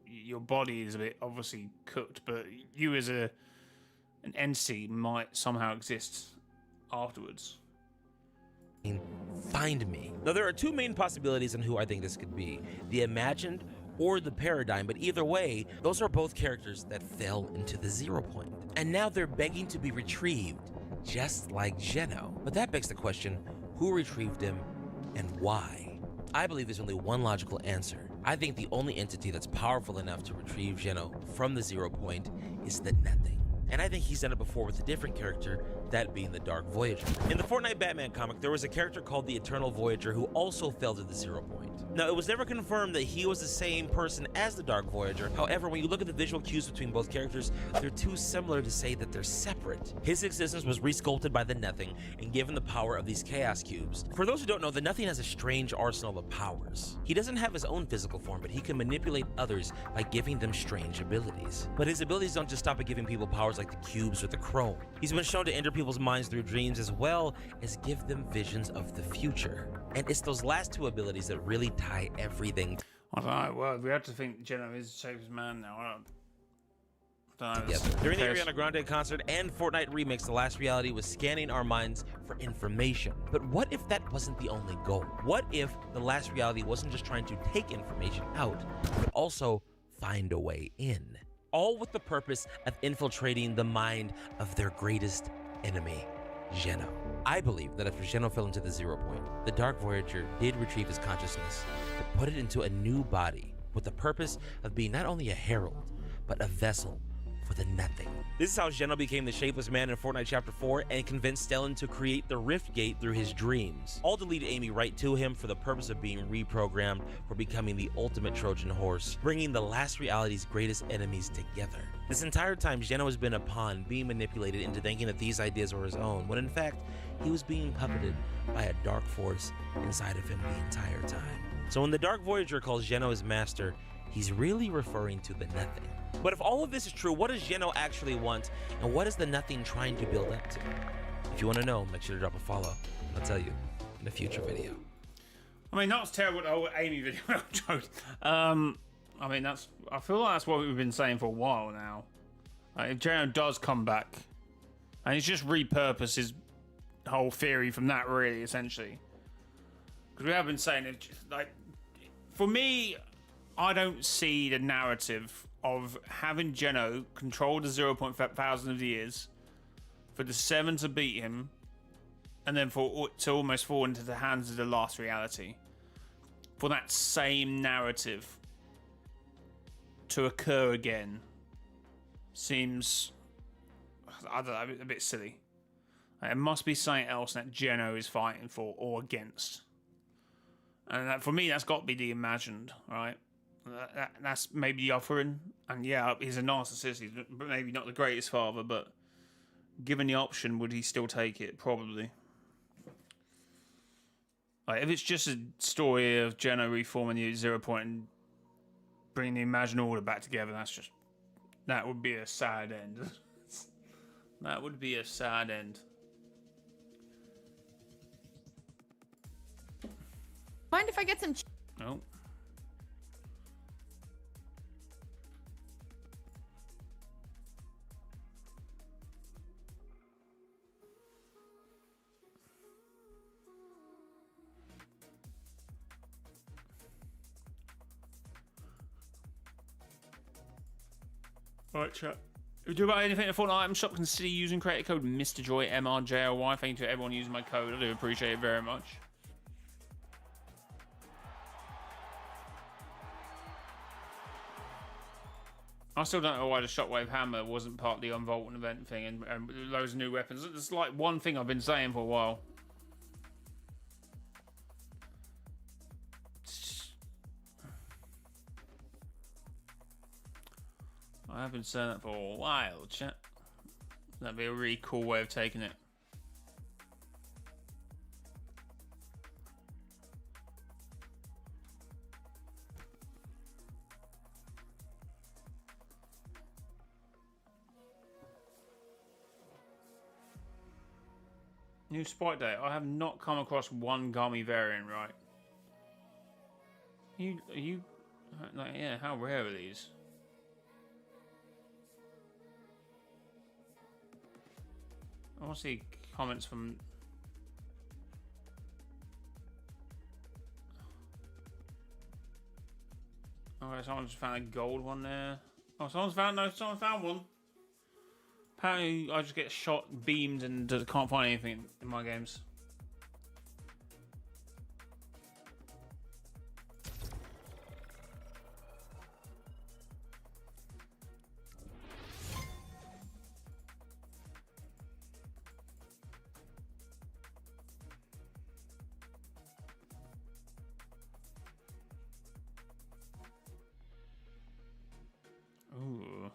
A: your body is a bit obviously cooked, but you as an entity might somehow exist afterwards.
B: find me. Now, there are two main possibilities on who I think this could be: the Imagined or the Paradigm, but either way, those are both characters that fell into the 0 point. And now they're begging to be retrieved, just like Geno. But that begs the question, who retrieved him and why? I believe there's only one logical answer. I think the only entity that's powerful enough to retrieve Geno from the 0 point is the Nothing. And I think he's done it before with a different character, that being the Dark Voyager. In the Fortnite Batman comic, there was a character called the Eternal Voyager who also fell to the 0 point. Now, it was never confirmed that he was the same person as the Dark Voyager. However, when you look at the visual cues between both characters, they're too similar to say that they're separate. His existence was resculpted by the Nothing and given the power of these Chaos Cubes. For those who don't know, the Nothing has a strange arsenal of powers. He doesn't have his own physical form, but he can manipulate others by giving them strange abilities. But his abilities don't just stop at giving people powers like the cubes or the chrome. He's been shown to enter people's minds through dreams as well as give them visions of the future. And it's those last two abilities that really tie everything
A: I don't know. Well, we have to think Geno is the safest man now. I don't know.
B: together. During the Ariana Grande concert and Fortnite remix, The Last Reality was scanning our minds for information. But what if that wasn't the only goal? What if The Last Reality wasn't just trying to take information out, but also find a way in? All with the purpose of infiltrating the mind of their greatest enemy, Geno. I believe that after Geno fell into the 0 point, the Dark Voyager did retrieve his consciousness, but put it into a new body with the purpose of being not only a herald, but a vessel for the nothing. This is how Geno became the shapeless man in Fortnite Chapter 4 and convinced Stellan to create the Rift Gate through his dreams, all to lead Amy right to him for the purpose of being reprogrammed for becoming the ultimate Trojan horse, bringing the last reality's greatest enemies together. This entire time, Geno has been a pawn being manipulated into thinking that these ideas were his own, when in fact, he was being puppeted by a dark force inside of him the entire time. So when the Dark Voyager calls Geno his master, he's really referring to the nothing. But if all of this is true, what does Geno actually want, and what is the nothing trying to build up to? If you want to know, make sure to drop a follow. I'll tell you in a future video.
A: I mean, that was terrible, the whole Amy video. I mean, I feel like that's what we've been saying for a while now. Like, if Geno does come back, and he's just repurposed his whole theory from that, really, essentially. Because we have been saying it, like, for me, I don't see the narrative of having Geno control the 0.5 of years, for the 7 to beat him, and then for to almost fall into the hands of the last reality. For that same narrative to occur again seems, I don't know, a bit silly. Like, it must be something else that Geno is fighting for or against. And that, for me, that's got to be the imagined, right? That's maybe the offering. And yeah, he's a narcissist. He's maybe not the greatest father, but given the option, would he still take it? Probably. Like, if it's just a story of Geno reforming the 0 Point and bringing the imagined order back together, that would be a sad end. That would be a sad end.
C: Mind if I get some?
A: No. Alright, chat. If you do about anything in the Fortnite item shop, consider using creator code mrjayowhy, mrjayowhy. Thank you to everyone using my code. I do appreciate it very much. I still don't know why the Shockwave Hammer wasn't part of the Unvaulting event thing, and loads of new weapons. It's like one thing I've been saying for a while. I have been saying that for a while, chat. That'd be a really cool way of taking it. New Sprite Day. I have not come across one gummy variant, right? You like, yeah, how rare are these? I want to see comments from... Okay, someone just found a gold one there. Oh, someone found one. Apparently, I just get shot, beamed, and can't find anything in my games. Ooh.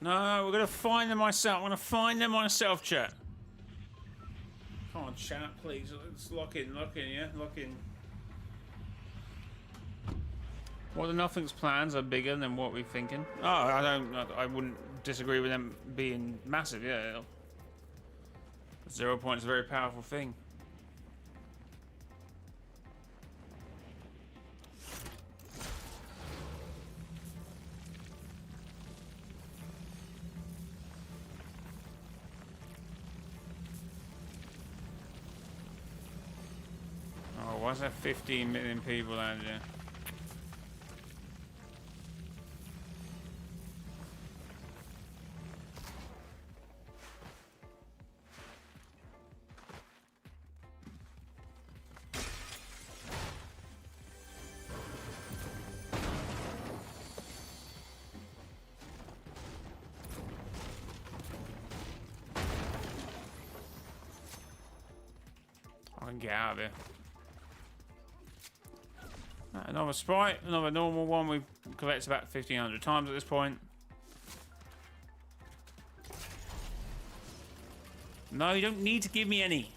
A: No, we're gonna find them myself. I'm gonna find them myself, chat. Come on, chat, please. Let's lock in, yeah? Lock in. Well, the Nothing's plans are bigger than what we're thinking. Oh, I wouldn't disagree with them being massive, yeah. 0 Point is a very powerful thing. why is there 15 million people out here? I can get out of here. Another Sprite, another normal one. We've collected about 1,500 times at this point. No, you don't need to give me any.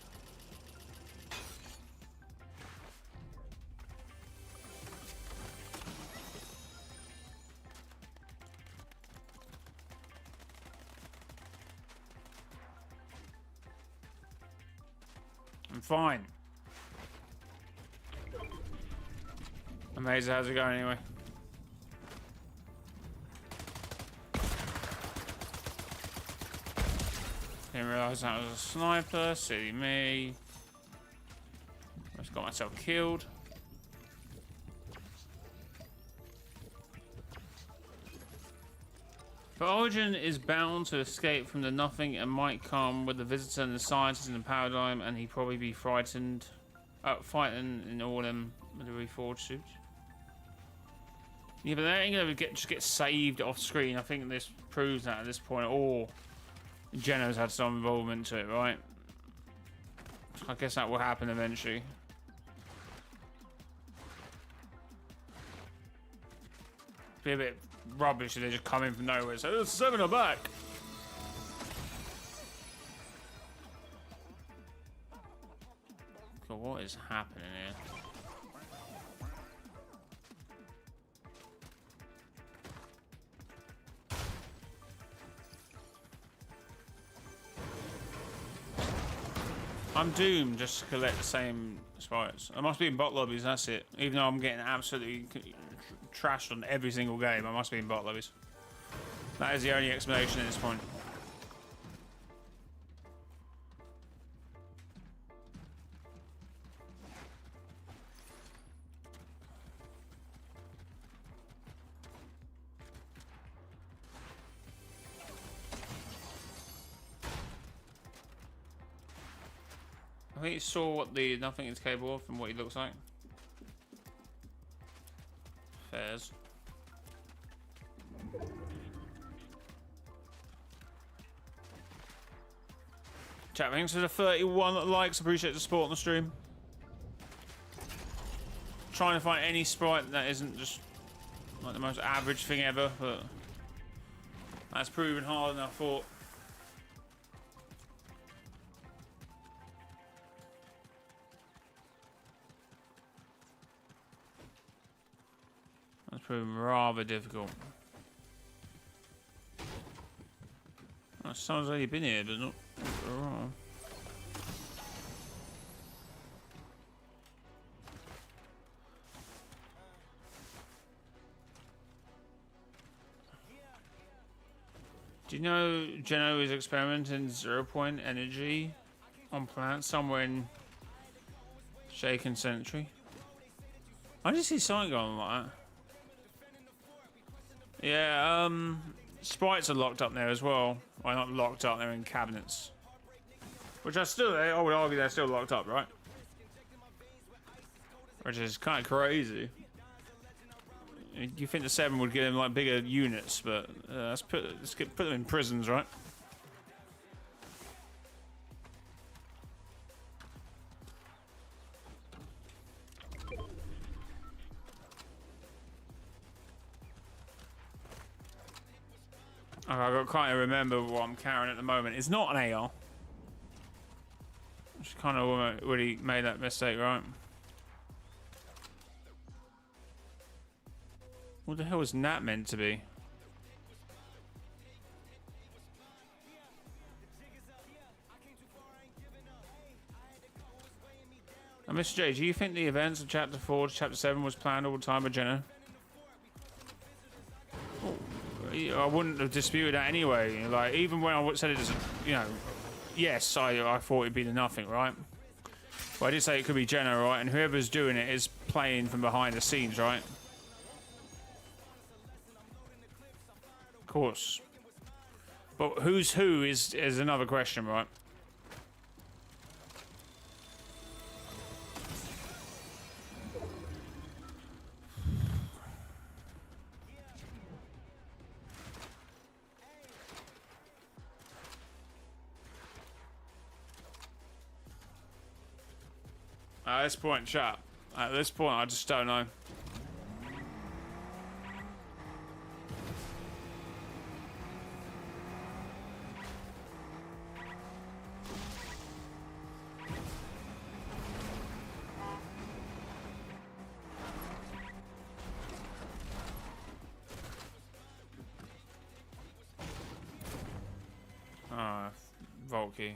A: I'm fine. Amazing, how's it going anyway? Didn't realise that was a sniper, silly me. Just got myself killed. But Origin is bound to escape from the nothing and might come with the visitor and the scientist in the paradigm, and he'd probably be frightened. Fighting in all them with the reforged suits. Yeah, but they ain't gonna just get saved off screen. I think this proves that at this point. Or Geno's had some involvement to it, right? I guess that will happen eventually. Be a bit rubbish if they just come in from nowhere. So there's 7 are back. God, what is happening here? I'm doomed just to collect the same sprites. I must be in bot lobbies, that's it. Even though I'm getting absolutely trashed on every single game, I must be in bot lobbies. That is the only explanation at this point. I think you saw what the nothing is capable of and what he looks like. Fairs. Chat, thanks for the 31 likes. Appreciate the support on the stream. Trying to find any sprite that isn't just like the most average thing ever, but that's proven harder than I thought. That's proven rather difficult. Oh, someone's already been here, but not for a while. Do you know Geno is experimenting 0-point energy on plants somewhere in Shaken Century? I just see something going on like that. Yeah, sprites are locked up there as well. Well, not locked up, they're in cabinets. Which are still, I would argue they're still locked up, right? Which is kind of crazy. You think the 7 would give them like bigger units, but let's put them in prisons, right? I can't remember what I'm carrying at the moment. It's not an AR. Just kind of really made that mistake, right? What the hell was that meant to be? Mr. J, do you think the events of Chapter 4 to Chapter 7 was planned all the time by Jenna? I wouldn't have disputed that anyway. Like, even when I said it as, you know, yes, I thought it'd be the nothing, right? Well, I did say it could be Jenna, right? And whoever's doing it is playing from behind the scenes, right? Of course. But who's who is another question, right? At this point, chat. At this point, I just don't know. Ah, Volky.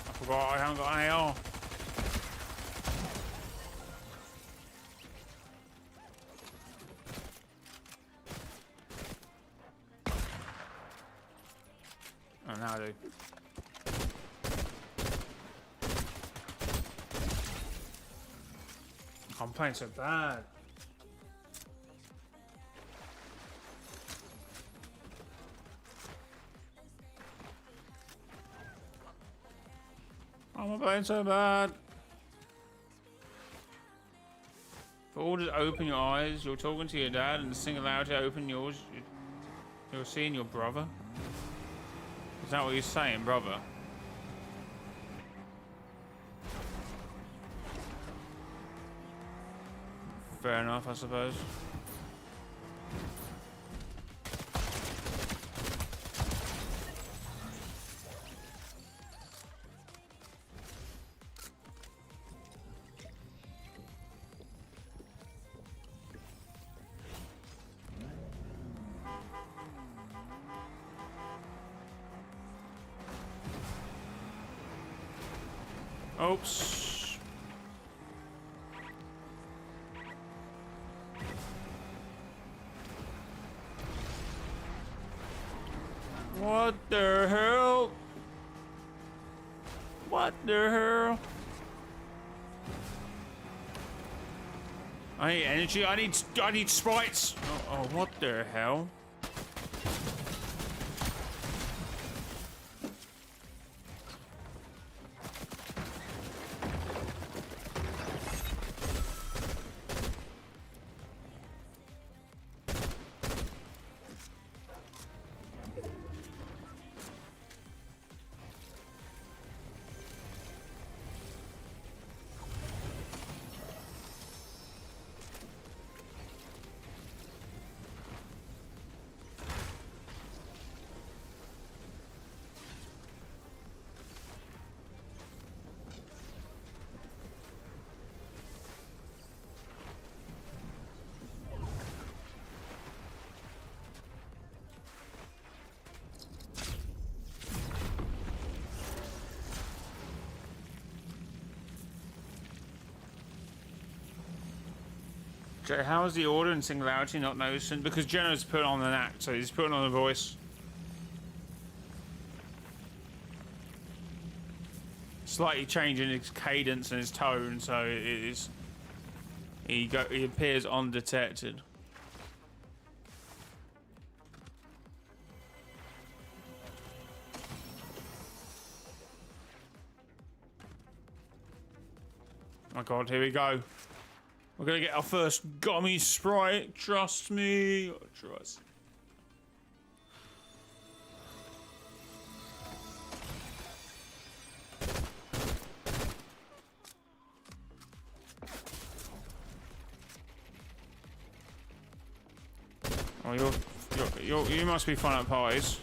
A: I forgot I haven't got an AR. Oh, now I do. I'm playing so bad. I'm playing so bad. But all just open your eyes. You're talking to your dad and sing aloud to open yours. You're seeing your brother. Is that what you're saying, brother? Fair enough, I suppose. Oops. What the hell? What the hell? I need energy. I need sprites. Oh, what the hell? Jay, how is the order in Singularity not noticing? Because Jenna's put on an act, so he's putting on a voice. Slightly changing his cadence and his tone, so it is. He appears undetected. Oh my god, here we go. We're gonna get our first gummy Sprite. Trust me. Trust. Oh, you must be fun at parties.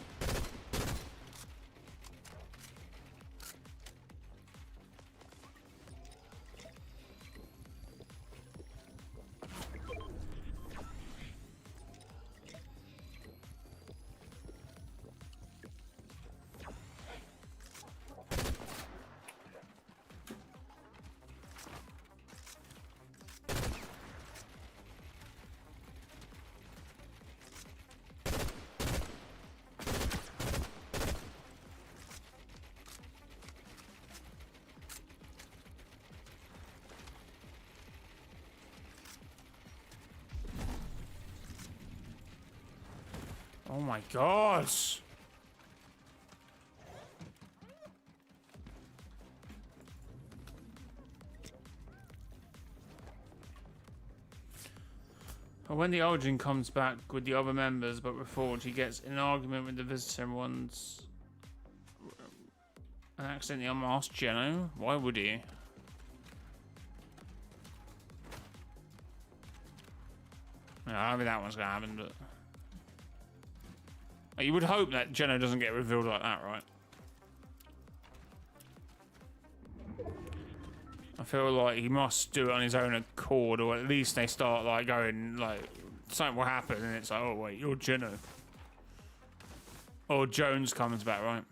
A: Oh my god. When the origin comes back with the other members but reforged, he gets in an argument with the visitor and wants and accidentally unmasked Geno. Why would he? Yeah, I mean that one's gonna happen, but you would hope that Geno doesn't get revealed like that, right? I feel like he must do it on his own accord, or at least they start like going like something will happen, and it's like, oh wait, you're Geno. Or Jones comes back, right?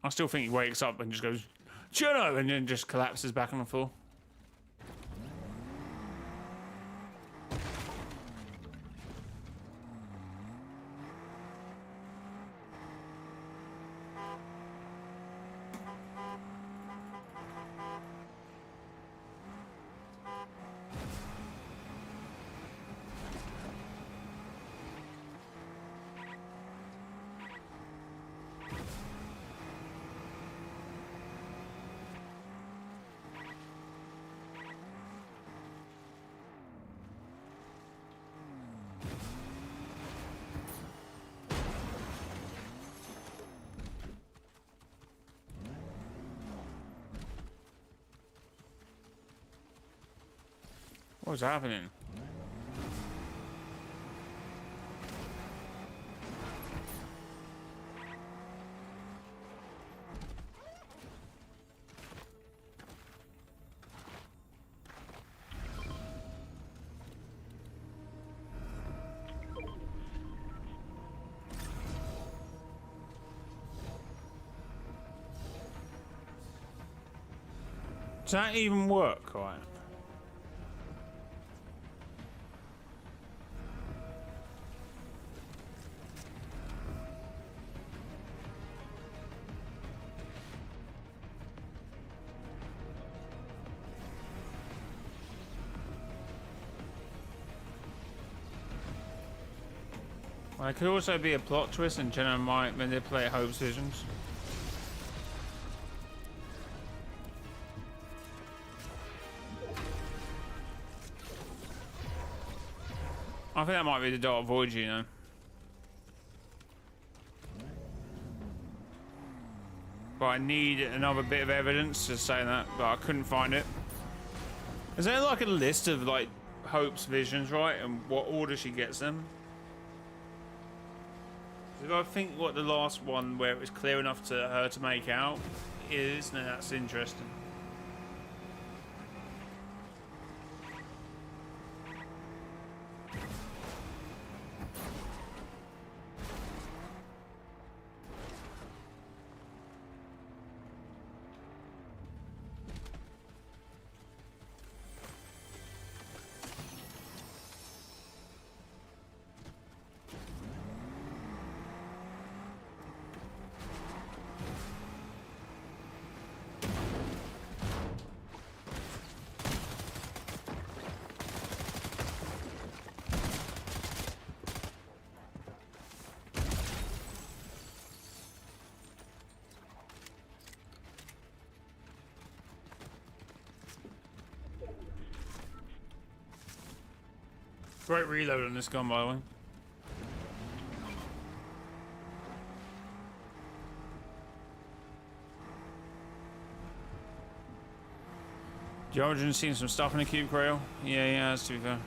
A: I still think he wakes up and just goes, Geno, and then just collapses back on the floor. What's happening? Does that even work, right? Well, it could also be a plot twist and Jenna might manipulate Hope's visions. I think that might be the Dark Void, you know. But I need another bit of evidence to say that, but I couldn't find it. Is there like a list of like Hope's visions, right, and what order she gets them? If I think what the last one where it was clear enough to her to make out is, then that's interesting. Great reload on this gun, by the way. Georgian's seen some stuff in the cube, Grail. Yeah, he has, to be fair.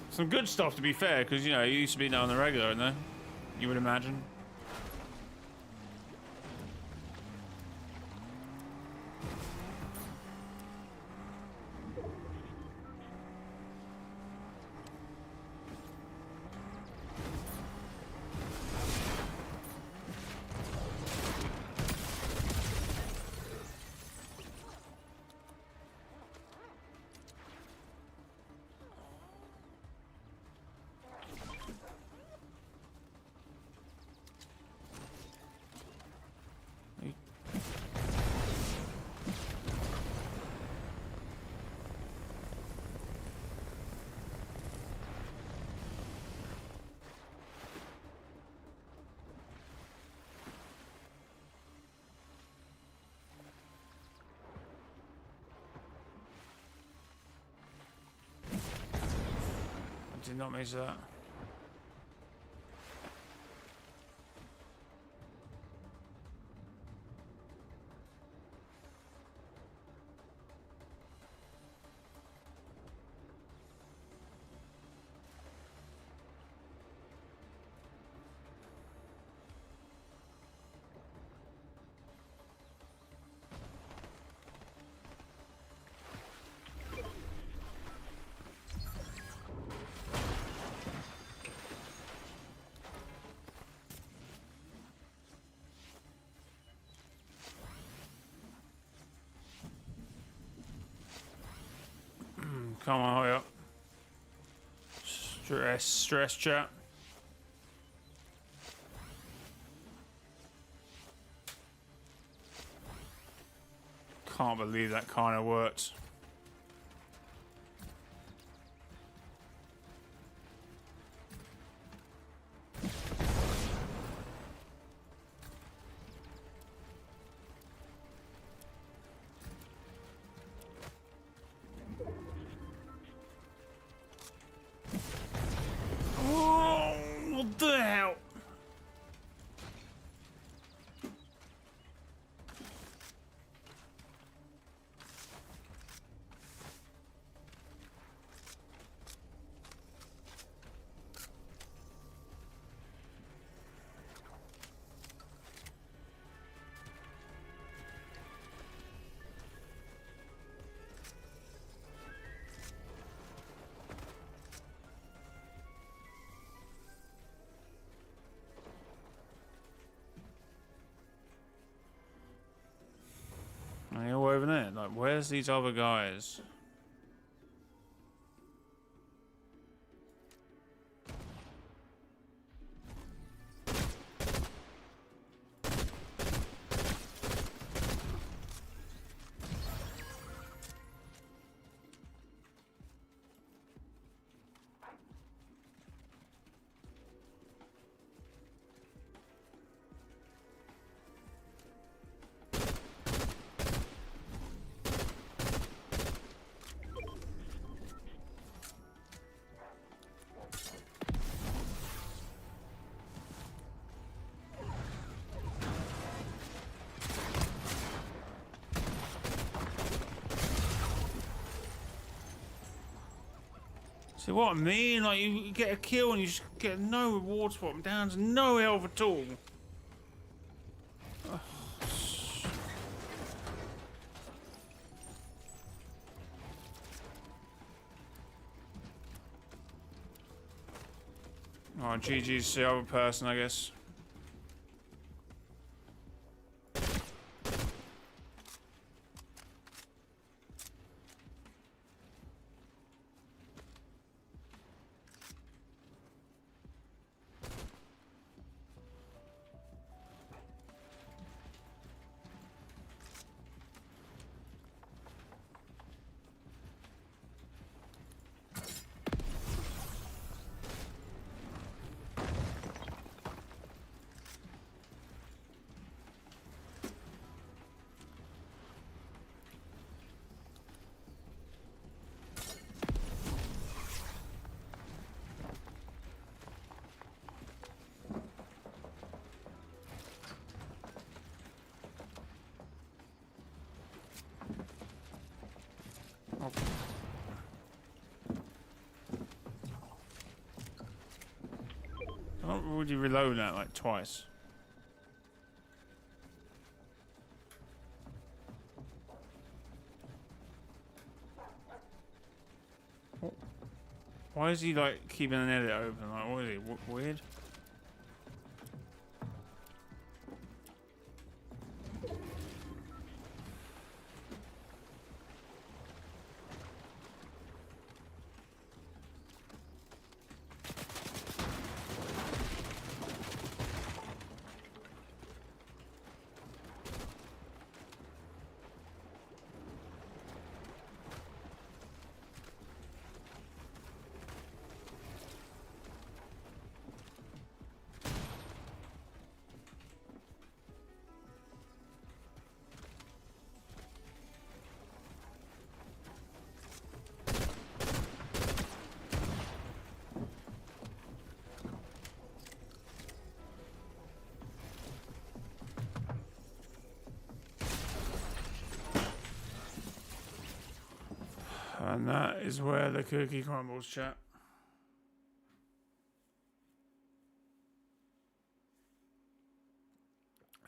A: Some good stuff, to be fair, because, you know, he used to be down the regular, isn't there? You would imagine. did not miss that. Come on, hurry up. Stress, chat. Can't believe that kind of worked. Oh, what the hell? Are you all over there? Like, where's these other guys? See what I mean? Like, you get a kill and you just get no rewards for it. Down to no health at all. Oh, GG's the other person, I guess. Why would you reload that like twice? Why is he like keeping an edit open? Like, what is he? Weird? And that is where the cookie crumbles, chat.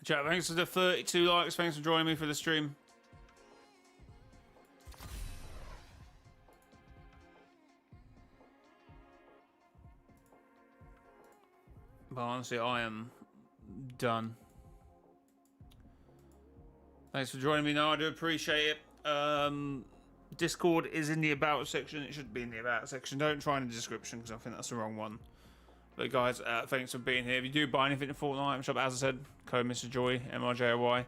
A: Chat, thanks for the 32 likes. Thanks for joining me for the stream. But honestly, I am done. Thanks for joining me. No, I do appreciate it. Discord is in the about section. It should be in the about section. Don't try in the description because I think that's the wrong one. But guys, thanks for being here. If you do buy anything in Fortnite item shop, as I said, code mrjayowhy, mrjayowhy.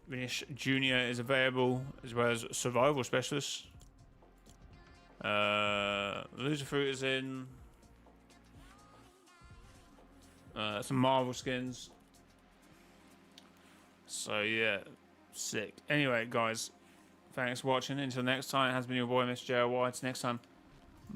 A: Vinish Jr. is available, as well as Survival Specialist. Loser Fruit is in. Some Marvel skins. So yeah, sick. Anyway, guys, thanks for watching. Until next time, it has been your boy mrjayowhy. It's next time.